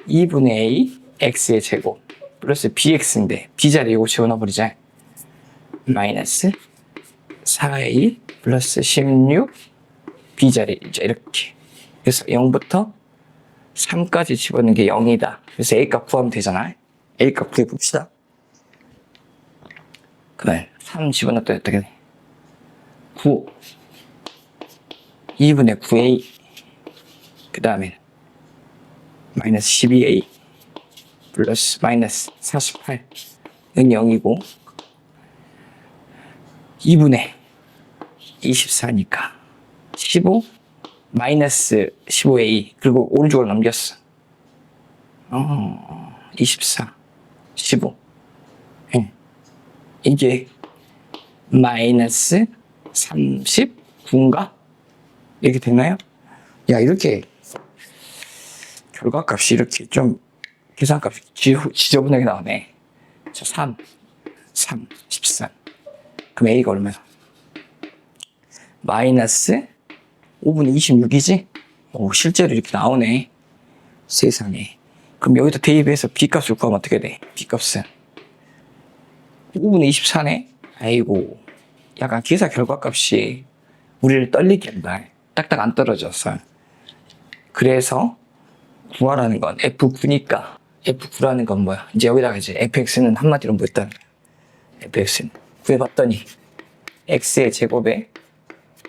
2분의 a x의 제곱 플러스 bx인데 b 자리에 이거 집어넣어버리자. 마이너스 4a 플러스 16 b 자리 이제 이렇게. 그래서 0부터 3까지 집어넣는 게 0이다. 그래서 a 값 구하면 되잖아. a 값 구해봅시다. 그러면 3 집어넣었더니 어떻게 돼? 9 2분의 9a 그 다음에 마이너스 12a 플러스 마이너스 48 여기 0이고 2분의 24니까 15 마이너스 15a 그리고 오른쪽으로 넘겼어. 24 15 이게 마이너스 39인가? 이렇게 되나요? 야, 이렇게 결과값이 이렇게 좀 계산값이 지저분하게 나오네. 자, 3 13 그럼 a가 얼마야? 마이너스 5분의 26이지? 오, 실제로 이렇게 나오네. 세상에. 그럼 여기다 대입해서 b값을 구하면 어떻게 돼? b값은 5분의 24네? 아이고, 약간 계산 결과값이 우리를 떨리게 한다. 딱딱 안 떨어졌어. 그래서 구하라는 건 F9니까 F9라는 건 뭐야? 이제 여기다가 이제 fx는 한마디로 뭐였다는 거야? fx는 구해봤더니 x의 제곱에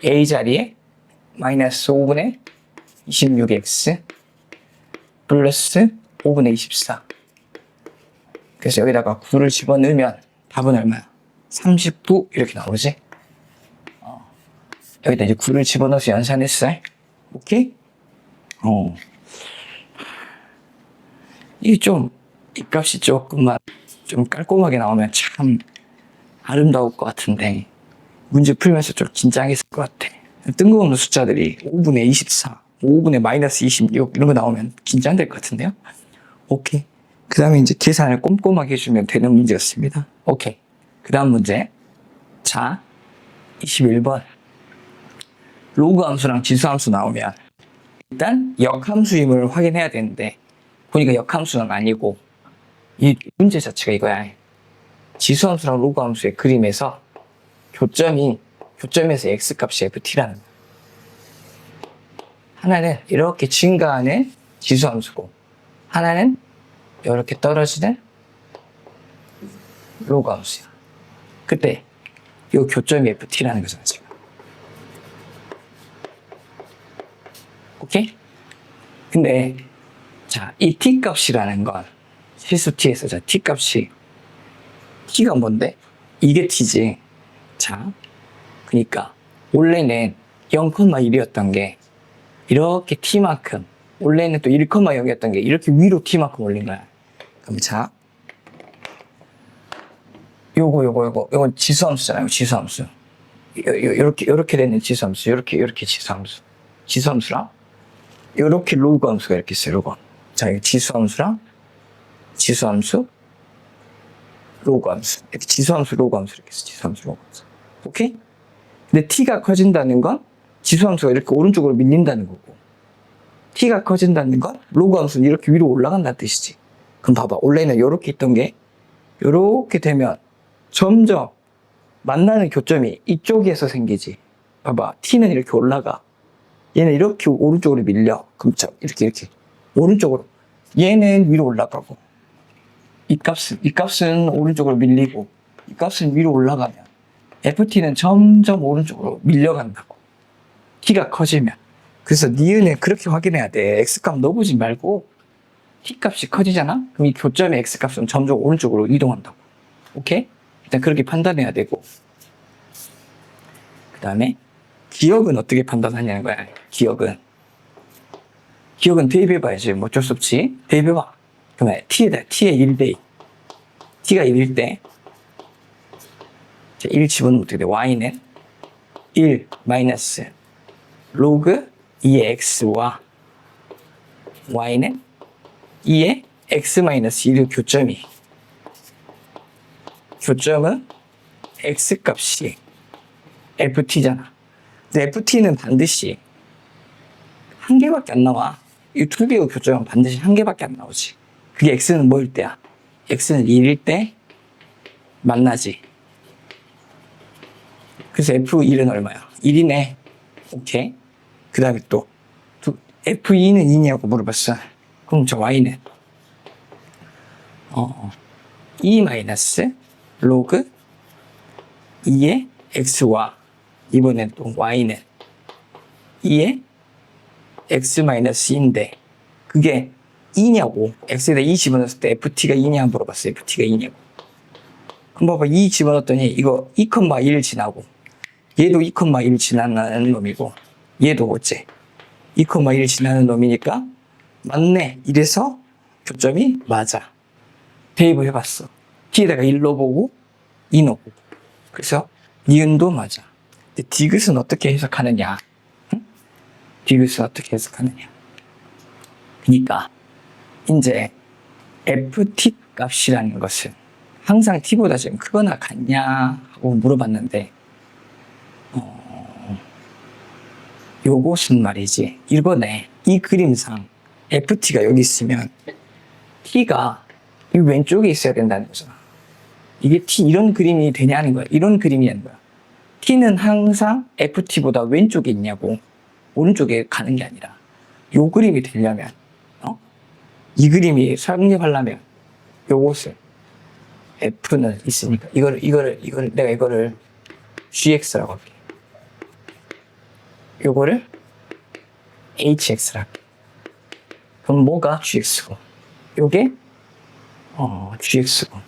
a 자리에 마이너스 5분의 26x 플러스 5분의 24. 그래서 여기다가 9를 집어넣으면 답은 얼마야? 39 이렇게 나오지? 여기다 이제 9를 집어넣어서 연산했어. 오케이? 이게 좀, 이 값이 조금만 좀 깔끔하게 나오면 참 아름다울 것 같은데, 문제 풀면서 좀 긴장했을 것 같아. 뜬금없는 숫자들이 5분의 24, 5분의 마이너스 26 이런 거 나오면 긴장될 것 같은데요? 오케이. 그 다음에 이제 계산을 꼼꼼하게 해주면 되는 문제였습니다. 오케이. 그 다음 문제. 자, 21번. 로그 함수랑 지수 함수 나오면 일단 역함수임을 확인해야 되는데 보니까 역함수는 아니고 이 문제 자체가 이거야. 지수 함수랑 로그 함수의 그림에서 교점에서 x값이 ft라는 거야. 하나는 이렇게 증가하는 지수 함수고 하나는 이렇게 떨어지는 로그 함수야. 그때 이 교점이 ft라는 거잖아 지금. 오케이? 근데 자, 이 t값이라는 건 실수 t에서 자, t값이 t가 뭔데? 이게 t지. 자, 그러니까 원래는 0,1이었던 게 이렇게 t만큼 원래는 또 1,0이었던 게 이렇게 위로 t만큼 올린 거야. 그럼 자, 요거 지수함수잖아요. 지수함수. 요렇게 되는 지수함수. 요렇게 지수함수. 지수함수랑 요렇게 로그 함수가 이렇게 있어요. 로그. 자, 이거 지수함수랑 지수함수, 로그 함수. 이렇게 지수함수, 로그 함수 이렇게 있어. 지수함수, 로그 함수. 오케이? 근데 t가 커진다는 건 지수함수가 이렇게 오른쪽으로 밀린다는 거고 t가 커진다는 건 로그 함수는 이렇게 위로 올라간다는 뜻이지. 그럼 봐봐. 원래는 요렇게 있던 게 요렇게 되면 점점 만나는 교점이 이쪽에서 생기지. 봐봐. t는 이렇게 올라가. 얘는 이렇게 오른쪽으로 밀려. 그럼 이렇게 오른쪽으로. 얘는 위로 올라가고 이 값은 오른쪽으로 밀리고 이 값은 위로 올라가면 ft는 점점 오른쪽으로 밀려간다고. t가 커지면. 그래서 니은은 그렇게 확인해야 돼. x값 넣어보지 말고 t값이 커지잖아? 그럼 이 교점의 x값은 점점 오른쪽으로 이동한다고. 오케이? 일단 그렇게 판단해야 되고, 그 다음에 기억은 어떻게 판단하냐는 거야. 기억은 대입해봐야지. 뭐 어쩔 수 없지. 대입해봐. 그러면 t에 1대 t가 1일 때 1 집어넣으면 어떻게 돼? y는 1 마이너스 로그 2의 x와 y는 2의 x 마이너스 1의 교점은 x값이 ft잖아. 근데 ft는 반드시 한 개밖에 안 나와. 이 두 개의 교점은 반드시 한 개밖에 안 나오지. 그게 x는 뭐일 때야? x는 1일 때 만나지. 그래서 f1은 얼마야? 1이네. 오케이. 그 다음에 또 f2는 2냐고 물어봤어. 그럼 저 y는 2 마이너스 로그 2의 x와 이번엔 또 y는 2의 x 마이너스 2인데 그게 2냐고. x에다 2 집어넣었을 때 ft가 2냐 물어봤어. ft가 2냐고. 그럼 봐봐. 2 집어넣었더니 이거 2,1 지나고 얘도 2,1 지나는 놈이고 얘도 어째 2,1 지나는 놈이니까 맞네. 이래서 교점이 맞아. 대입을 해봤어. t에다가 1 넣어보고 2 넣어보고. 그래서 니은도 맞아. 근데 디귿은 어떻게 해석하느냐? 응? 디귿은 어떻게 해석하느냐? 그러니까 이제 ft 값이라는 것은 항상 t보다 좀 크거나 같냐 하고 물어봤는데 요것은 말이지. 이번에 이 그림상 ft가 여기 있으면 t가 이 왼쪽에 있어야 된다는 거잖아. 이게 t 이런 그림이 되냐는 거야. 이런 그림이냐는 거야. t는 항상 ft보다 왼쪽에 있냐고. 오른쪽에 가는 게 아니라 요 그림이 되려면 이 그림이 성립하려면 요것을 f는 있으니까 내가 이거를 gx라고 할게. 요거를 hx라 할게. 그럼 뭐가 gx고 요게 gx고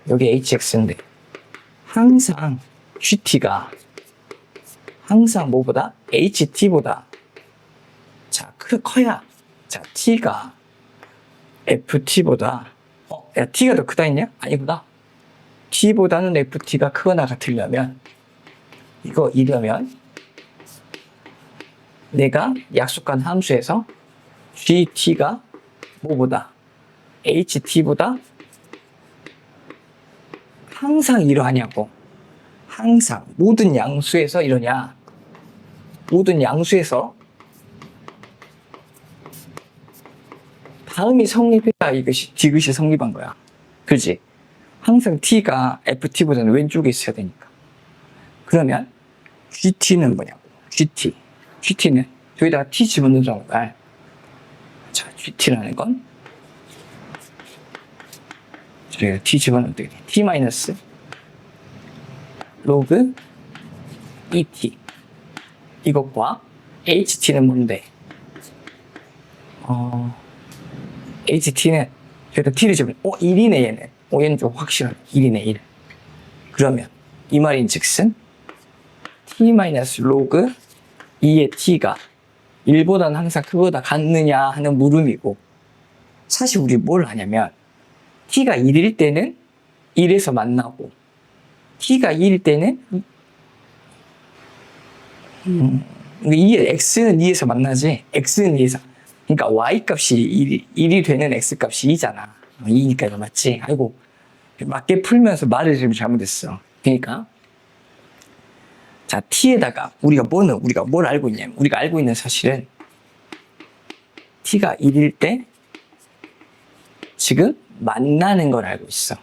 요게 hx인데 항상 gt가 항상 뭐보다 ht보다 커야 t가 ft보다 야 t가 더 크다 했냐? 아니구나. t보다는 ft가 크거나 같으려면 이러면 내가 약속한 함수에서 gt가 뭐보다 ht보다 항상 이러하냐고. 항상 모든 양수에서 이러냐. 모든 양수에서 다음이 성립해야 이것이 디귿이 성립한 거야. 그지? 항상 t가 ft보다는 왼쪽에 있어야 되니까. 그러면 gt는 뭐냐고. gt는 여기다가 t 집어넣으라고 말. 자, gt라는 건 저희가 t 집어넣으면 되겠네. t 마이너스 로그 2t 이것과 ht는 뭔데? ht는 저희가 t를 집어넣으면 1이네 얘는. 얘는 좀 확실한 1이네 1. 그러면 이 말인 즉슨 t 마이너스 로그 2의 t가 1보다는 항상 크보다 같느냐 하는 물음이고, 사실 우리 뭘 하냐면 t가 1일 때는 1에서 만나고 t가 2일 때는 x는 2에서 만나지 x는 2에서, 그러니까 y값이 1이 되는 x값이 2잖아. 2니까 이거 맞지? 아이고 맞게 풀면서 말을 좀 잘못했어. 그러니까 자, t에다가 우리가 뭘 알고 있냐면, 우리가 알고 있는 사실은 t가 1일 때 지금 만나는 걸 알고 있어.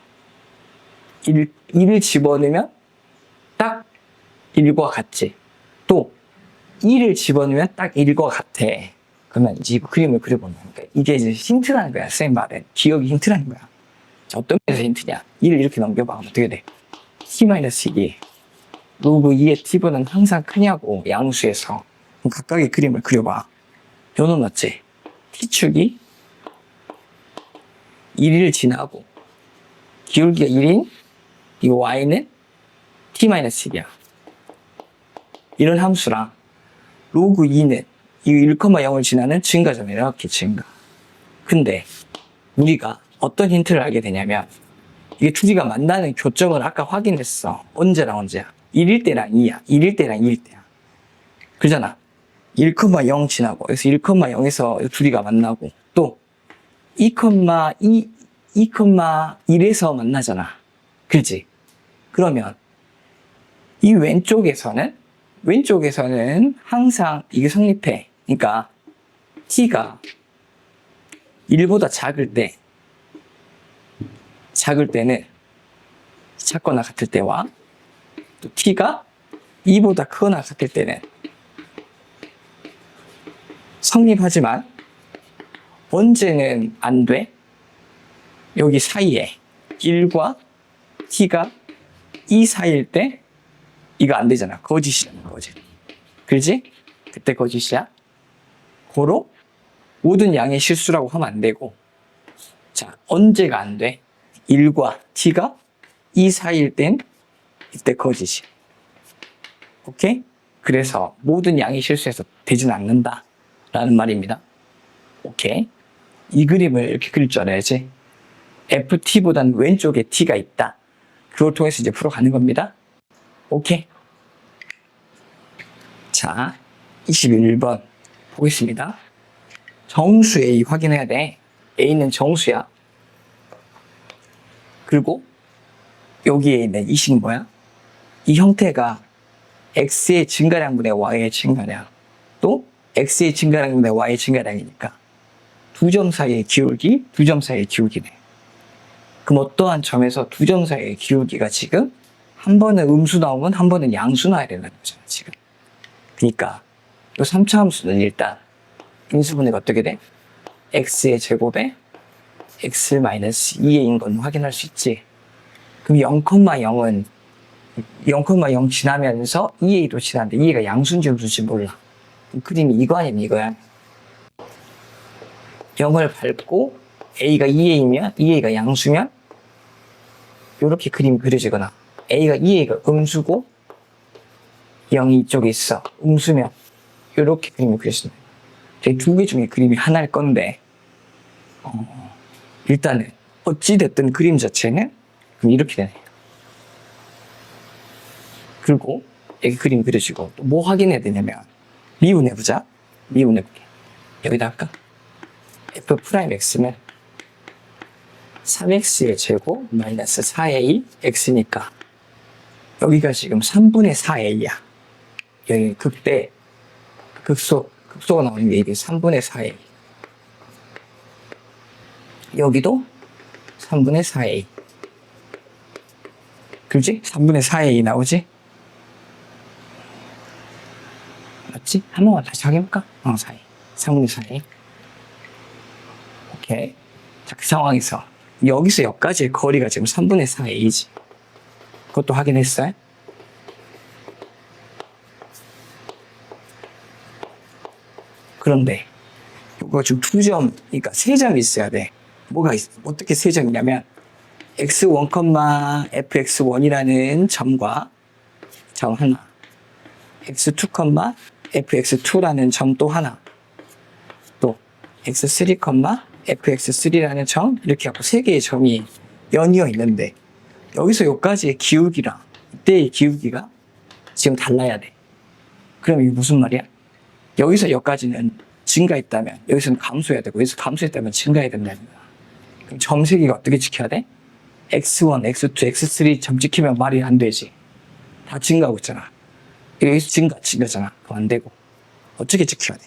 1을 집어넣으면 딱 1과 같지. 또 2를 집어넣으면 딱 1과 같아. 그러면 이제 이 그림을 그려보는 거야. 이게 이제 힌트라는 거야. 쌤 말은. 기억이 힌트라는 거야. 자, 어떤 면에서 힌트냐. 2를 이렇게 넘겨봐. 어떻게 돼? t-2. 로그 2의 t분은 항상 크냐고, 양수에서. 그럼 각각의 그림을 그려봐. 요놈 맞지? t축이 1을 지나고, 기울기가 1인 이거 y는 t-1이야. 이런 함수랑 로그 2는 이 1,0을 지나는 증가점이 이렇게 증가. 근데 우리가 어떤 힌트를 알게 되냐면 이게 두 개가 만나는 교점을 아까 확인했어. 언제랑 언제야? 1일 때랑 2야. 1일 때랑 2일 때야. 그러잖아. 1,0 지나고 여기서 1,0에서 두 개가 만나고 또 2,1에서 만나잖아. 그렇지? 그러면 이 왼쪽에서는 항상 이게 성립해. 그러니까 t가 1보다 작을 때는 작거나 같을 때와 또 t가 2보다 크거나 같을 때는 성립하지만 언제는 안 돼? 여기 사이에 1과 t가 2 사이일 때 이거 안 되잖아. 거짓이잖아, 거짓. 그렇지? 그때 거짓이야. 고로 모든 양의 실수라고 하면 안 되고. 자, 언제가 안 돼? 1과 t가 2 사이일 땐 이때 거짓이야. 오케이? 그래서 모든 양이 실수해서 되진 않는다 라는 말입니다. 오케이? 이 그림을 이렇게 그릴 줄 알아야지. ft보다는 왼쪽에 t가 있다. 그걸 통해서 이제 풀어가는 겁니다. 오케이. 자, 21번 보겠습니다. 정수 A 확인해야 돼. A는 정수야. 그리고 여기에 있는 이 식은 뭐야? 이 형태가 X의 증가량분의 Y의 증가량, 또 X의 증가량분의 Y의 증가량이니까 두 점 사이의 기울기, 두 점 사이의 기울기네. 그럼 어떠한 점에서 두 점 사이의 기울기가 지금 한 번은 음수 나오면 한 번은 양수 나와야 된다는 거잖아, 지금. 그러니까 이 3차 함수는 일단 인수분해가 어떻게 돼? x의 제곱에 x-2a인 건 확인할 수 있지. 그럼 0,0은 0,0 지나면서 2a도 지나는데 2a가 양수인지 음수인지 몰라. 그림이 이거 아니면 이거야. 0을 밟고 a가 2a면 2a가 양수면 이렇게 그림이 그려지거나 a가 2a가 음수고 0이 이쪽에 있어. 음수면 이렇게 그림이 그려진다. 이 두 개 중에 그림이 하나일 건데 일단은 어찌됐든 그림 자체는 그럼 이렇게 되네. 그리고 여기 그림 그려지고 또 뭐 확인해야 되냐면 미분해보자. 미분해볼게. 여기다 할까? f'x면 3x의 제곱 마이너스 4a x니까 여기가 지금 3분의 4a야. 여기 극대 극소가 나오는 게 이게 3분의 4a. 여기도 3분의 4a. 그렇지? 3분의 4a 나오지? 맞지? 한 번만 다시 확인해볼까? 4a. 3분의 4a. 오케이. 자, 그 상황에서 여기서 여기까지의 거리가 지금 3분의 4a지. 그것도 확인했어요? 그런데 이거 지금 두 점, 그러니까 세 점이 있어야 돼. 뭐가 어떻게 세 점이냐면 x1, fx1이라는 점과 점 하나, x2, fx2라는 점 또 하나, 또 x3, fx3라는 점 이렇게 하고 세 개의 점이 연이어 있는데 여기서 여기까지의 기울기랑 이때의 기울기가 지금 달라야 돼. 그럼 이게 무슨 말이야? 여기서 여기까지는 증가했다면 여기서는 감소해야 되고 여기서 감소했다면 증가해야 된다는 거야. 그럼 점 세 개가 어떻게 지켜야 돼? x1, x2, x3 점 지키면 말이 안 되지. 다 증가하고 있잖아. 여기서 증가잖아. 그럼 안 되고 어떻게 지켜야 돼?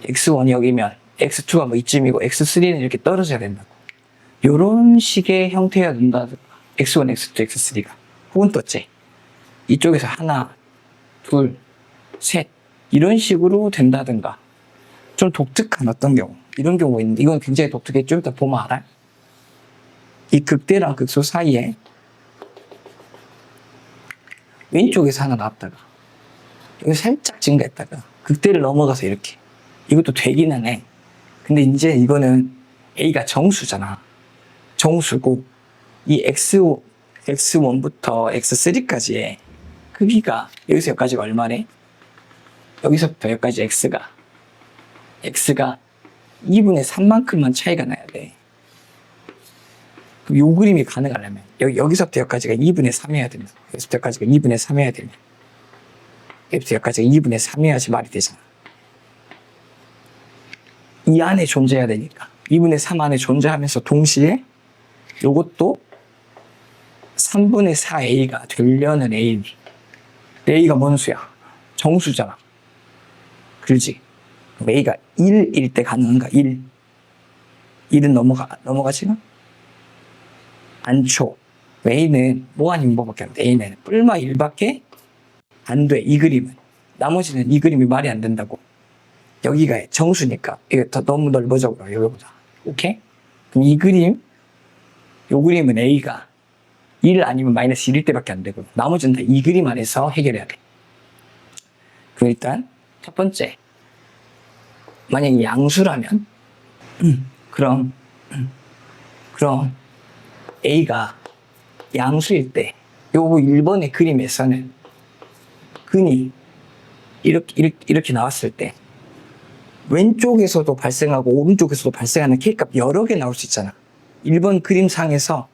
x1이 여기면 x2가 뭐 이쯤이고 x3는 이렇게 떨어져야 된다고. 요런 식의 형태여야 된다. x1, x2, x3가. 혹은 또째 이쪽에서 하나, 둘, 셋 이런 식으로 된다든가 좀 독특한 어떤 경우 이런 경우가 있는데 이건 굉장히 독특해. 좀 이따 보면 알아요. 이 극대랑 극소 사이에 왼쪽에서 하나 나왔다가 여기 살짝 증가했다가 극대를 넘어가서 이렇게 이것도 되기는 해. 근데 이제 이거는 A가 정수잖아. 정수고 이 X1부터 X3까지의 크기가 여기서 여기까지가 얼마래? 여기서부터 여기까지 X가 2분의 3만큼만 차이가 나야 돼. 그럼 요 그림이 가능하려면 여기서부터 여기까지가 2분의 3 해야 되면 여기서부터 여기까지가 2분의 3 해야 되면 여기서부터 여기까지가 2분의 3 해야지 말이 되잖아. 이 안에 존재해야 되니까 2분의 3 안에 존재하면서 동시에 요것도 3분의 4A가 되려는 A가 뭔 수야? 정수잖아. 그렇지? 그럼 A가 1일 때 가능한가? 1은 넘어가지나? 않죠. A는 뭐 아닌 뭐밖에 안 돼. A는 뿔마 1밖에 안 돼. 이 그림은. 나머지는 이 그림이 말이 안 된다고. 여기가 정수니까 이게 더 너무 넓어져 보여. 여기보다. 오케이? 그럼 이 그림, 요 그림은 A가 1 아니면 마이너스 1일 때밖에 안 되고 나머지는 다 이 그림 안에서 해결해야 돼. 그럼 일단 첫 번째 만약에 양수라면 그럼 A가 양수일 때 요거 1번의 그림에서는 근이 이렇게 나왔을 때 왼쪽에서도 발생하고 오른쪽에서도 발생하는 K값 여러 개 나올 수 있잖아. 1번 그림상에서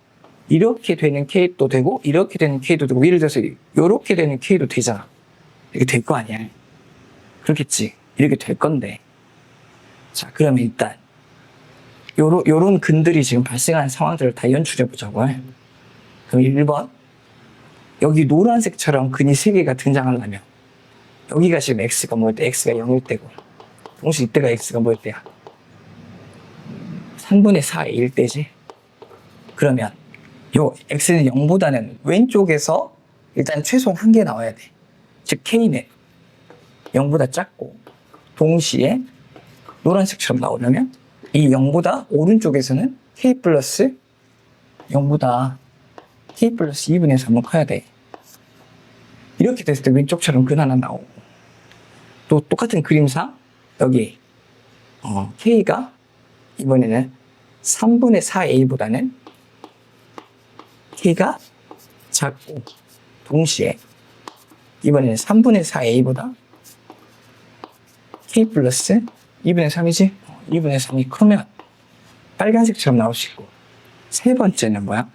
이렇게 되는 K도 되고 이렇게 되는 K도 되고 예를 들어서 이렇게 되는 K도 되잖아. 이렇게 될 거 아니야. 그렇겠지. 이렇게 될 건데 자 그러면 일단 요런 근들이 지금 발생하는 상황들을 다 연출해 보자고. 그럼 1번 여기 노란색처럼 근이 3개가 등장하려면 여기가 지금 X가 뭐일 때 X가 0일 때고 동시에 이때가 X가 뭐일 때야 3분의 4일 때지. 그러면 요 X는 0보다는 왼쪽에서 일단 최소한 1개 나와야 돼. 즉 K는 0보다 작고 동시에 노란색처럼 나오려면 이 0보다 오른쪽에서는 K 플러스 0보다 K 플러스 2분의 3은 커야 돼. 이렇게 됐을 때 왼쪽처럼 근 하나 나오고 또 똑같은 그림상 여기 K가 이번에는 3분의 4A보다는 K가 작고 동시에 이번에는 3분의 4A보다 K 플러스 2분의 3이지? 2분의 3이 크면 빨간색처럼 나올 수 있고 세 번째는 뭐야?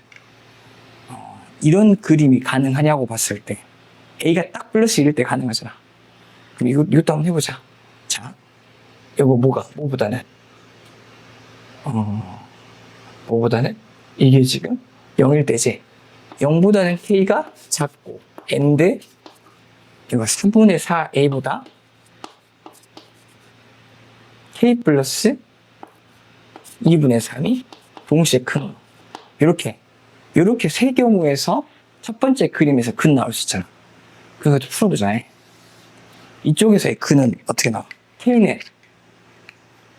이런 그림이 가능하냐고 봤을 때 A가 딱 플러스 1일 때 가능하잖아. 그럼 이것도 한번 해보자. 자, 이거 뭐보다는 이게 지금 0일 때지. 0보다는 K가 작고 and 이거 3분의 4A보다 K 플러스 2분의 3이 동시에 큰 이렇게 세 경우에서 첫 번째 그림에서 근 나올 수 있잖아. 그거 좀 풀어보자. 이쪽에서의 근은 어떻게 나와? K는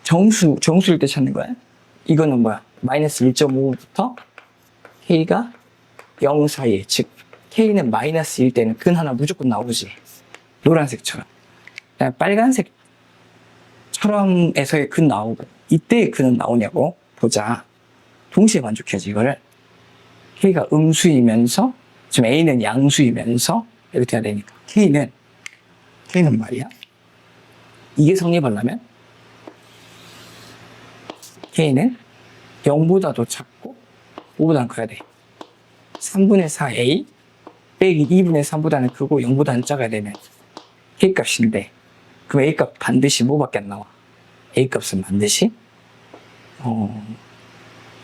정수일 때 찾는 거야. 이거는 뭐야? 마이너스 1.5부터 K가 0 사이에, 즉 K는 마이너스 1 때는 근 하나 무조건 나오지. 노란색처럼. 빨간색처럼에서의 근 나오고 이때의 근은 나오냐고 보자. 동시에 만족해야지 이거를. K가 음수이면서 지금 A는 양수이면서 이렇게 돼야 되니까 K는 말이야. 이게 성립하려면 K는 0보다도 작고 5보다는 커야 돼. 3분의 4A 빼기 2분의 3보다는 크고 0보다는 작아야 되면 K값인데 그럼 A값 반드시 뭐밖에 안 나와? A값은 반드시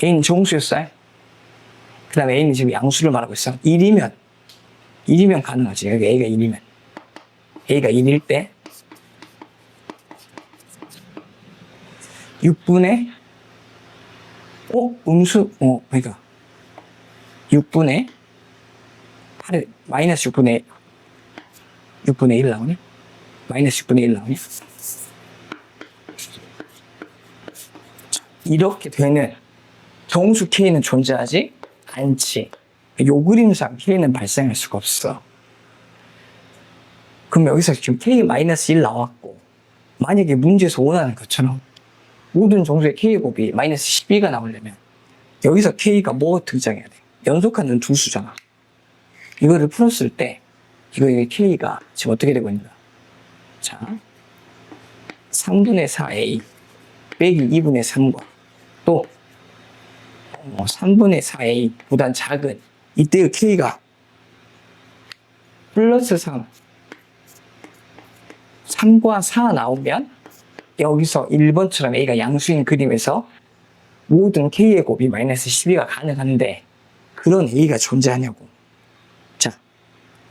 A는 정수였어요. 그 다음에 A는 지금 양수를 말하고 있어. 1이면 가능하지. 여기 A가 1일 때 6분의 그러니까 6분의 8에 마이너스 6분의 6분의 1 나오냐? 마이너스 6분의 1 나오냐? 이렇게 되는 정수 K는 존재하지 않지. 요 그림상 K는 발생할 수가 없어. 그럼 여기서 지금 K-1 나왔고, 만약에 문제에서 원하는 것처럼 모든 정수의 K곱이 마이너스 12가 나오려면 여기서 K가 뭐 등장해야 돼? 연속하는 두 수잖아. 이거를 풀었을 때 이게 K가 지금 어떻게 되고 있는가? 자, 3분의 4A 빼기 2분의 3과 또 3분의 4A 보단 작은 이때의 K가 플러스 3과 4 나오면 여기서 1번처럼 A가 양수인 그림에서 모든 K의 곱이 마이너스 12가 가능한데 그런 A가 존재하냐고. 자,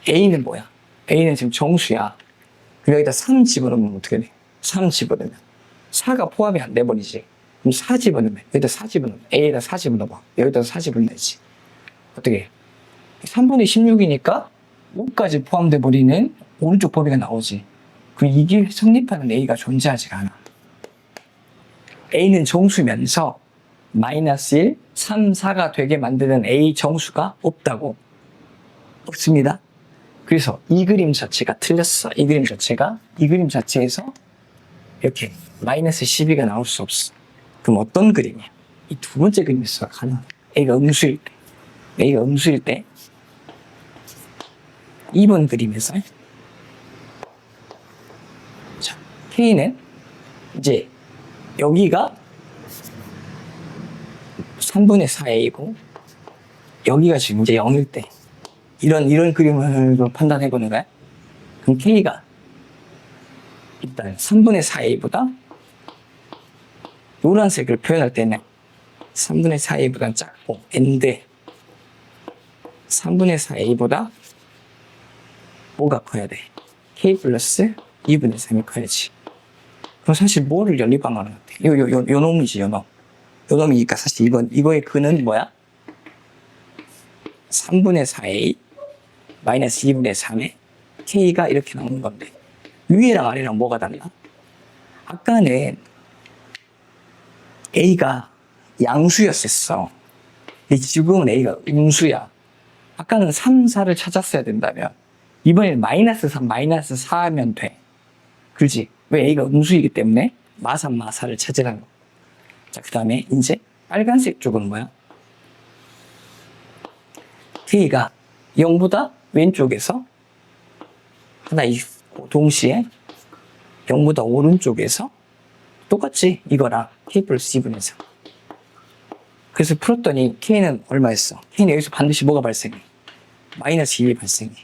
A는 뭐야? A는 지금 정수야. 그럼 여기다 3 집어넣으면 어떻게 돼? 3 집어넣으면 4가 포함이 안 돼버리지. 그럼 4 집어넣으면 여기다 4 집어넣으면 A에다 4 집어넣어봐. 여기다 4 집어넣어야지. 어떻게 해? 3분의 16이니까 5까지 포함돼 버리는 오른쪽 범위가 나오지. 그럼 이게 성립하는 A가 존재하지가 않아. A는 정수면서 마이너스 1, 3, 4가 되게 만드는 A 정수가 없다고. 없습니다. 그래서 이 그림 자체가 틀렸어. 이 그림 자체에서 이렇게 마이너스 12가 나올 수 없어. 그럼 어떤 그림이야? 이 두 번째 그림에서 가능. A가 음수일 때 2번 그림에서 자, K는 이제 여기가 3분의 4A고 여기가 지금 이제 0일 때 이런 그림을 판단해 보는 거야. 그럼 K가 일단 3분의 4A보다 노란색을 표현할 때는 3분의 4A보다 작고 N데 3분의 4A보다 뭐가 커야 돼? K 플러스 2분의 3이 커야지. 그럼 사실 뭐를 연립방하는 것 같아? 요 놈이지, 요 놈. 요 놈이니까 사실 이거의 근은 뭐야? 3분의 4A 마이너스 2분의 3에 K가 이렇게 나오는 건데 위에랑 아래랑 뭐가 달라? 아까는 A가 양수였었어. 지금은 A가 음수야. 아까는 3, 4를 찾았어야 된다면 이번에는 마이너스 3, 마이너스 4 하면 돼. 그렇지? 왜? A가 음수이기 때문에 마3, 마4를 찾으라는 거. 자, 그 다음에 이제 빨간색 쪽은 뭐야? K가 0보다 왼쪽에서 하나 있고 동시에 0보다 오른쪽에서 똑같지? 이거랑 K 플러스 2분의 3. 그래서 풀었더니 K는 얼마였어? K는 여기서 반드시 뭐가 발생해? 마이너스 1이 발생해.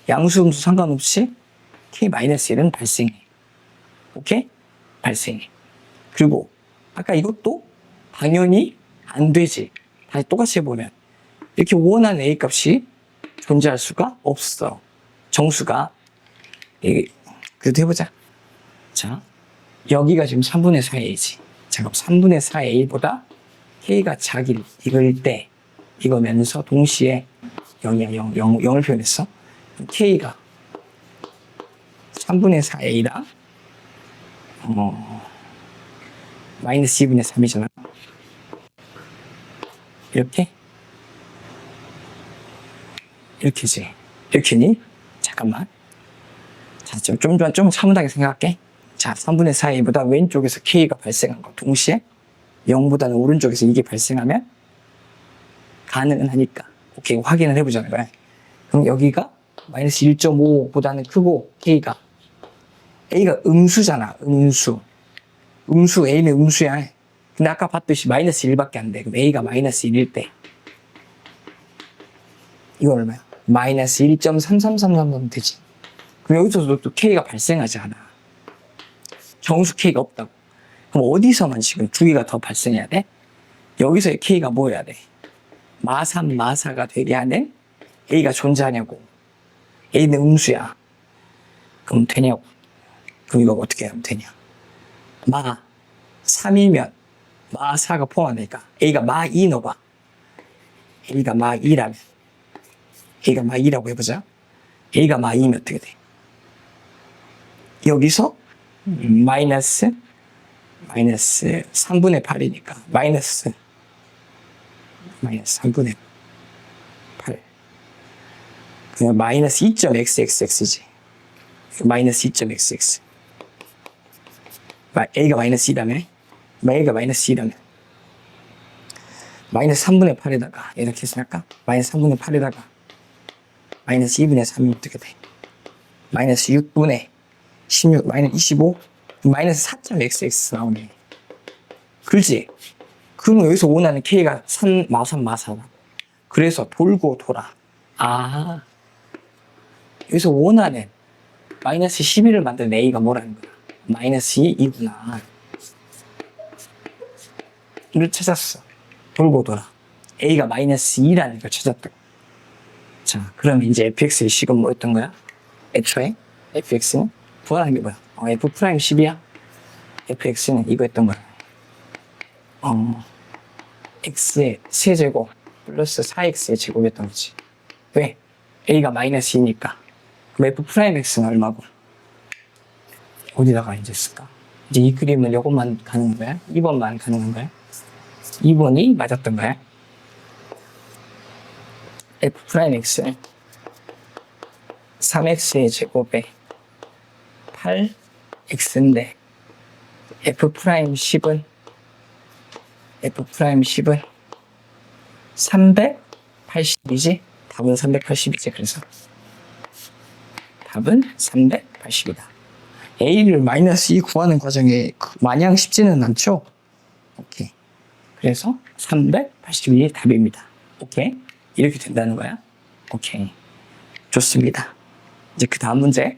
양수, 음수 상관없이 K 마이너스 1은 발생해. 오케이? 발생해. 그리고 아까 이것도 당연히 안 되지. 다시 똑같이 해보면 이렇게 원하는 A 값이 존재할 수가 없어. 정수가. 그래도 해보자. 자, 여기가 지금 3분의 4A지. 자, 그럼 3분의 4A보다 K가 이거일 때 이거면서 동시에 0을 표현했어. K가 3분의 4A랑 마이너스 2분의 3이잖아. 이렇게지. 이렇게니? 잠깐만. 자, 좀 차분하게 생각할게. 자, 3분의 4A보다 왼쪽에서 K가 발생한 거 동시에 0보다는 오른쪽에서 이게 발생하면 가능은 하니까. 오케이, 확인을 해보자는 거야. 그럼 여기가 마이너스 1.5보다는 크고 A가 음수잖아. 음수 A는 음수야. 근데 아까 봤듯이 마이너스 1밖에 안 돼. 그럼 A가 마이너스 1일 때 이건 얼마야? 마이너스 1.33333 되지. 그럼 여기서도 또 K가 발생하지 않아. 정수 K가 없다고. 그럼 어디서만 지금 두 개가 더 발생해야 돼? 여기서의 K가 뭐여야 돼? 마3, 마4가 되게 하는 A가 존재하냐고. A는 음수야. 그럼 되냐고. 그럼 이거 어떻게 하면 되냐? 마3이면 마4가 포함하니까 A가 마2 넣어봐. A가 마2라면 A가 마2라고 해보자. A가 마2면 어떻게 돼? 여기서 마이너스 3분의 8이니까 마이너스 3분의 8 그냥 마이너스 2.xxx지. 마이너스 2.xx a가 마이너스 2라며 a가 마이너스 2라며 마이너스 3분의 8에다가 이렇게 해서 할까? 마이너스 3분의 8에다가 마이너스 2분의 3이 어떻게 돼? 마이너스 6분의 16 마이너스 25 마이너스 4.xx 나오네. 그렇지? 그러면 여기서 원하는 k가 마사다. 그래서 돌고 돌아. 아, 여기서 원하는 마이너스 11을 만든 a가 뭐라는 거야? 마이너스 2이구나. 이를 찾았어. 돌고 돌아. a가 마이너스 2라는 걸 찾았다. 자, 그럼 이제 fx의 식은 뭐였던 거야? 애초에 fx는 구하는 게 뭐야? f 프라임 10이야. fx는 이거였던 거야. x의 세제곱 플러스 4x의 제곱이었던 거지. 왜? a가 마이너스 2니까. 그럼 f 프라임 x는 얼마고? 어디다가 이제 쓸까? 이제 이 그림은 요것만 가는 거야? 2번만 가는 거야? 2번이 맞았던 거야? f 프라임 x는 3x의 제곱에 8x인데 f 프라임 10은 380이지? 답은 380이지. 그래서 답은 380이다. a를 마이너스 2 구하는 과정에 마냥 쉽지는 않죠? 오케이. 그래서 382의 답입니다. 오케이. 이렇게 된다는 거야? 오케이. 좋습니다. 이제 그 다음 문제.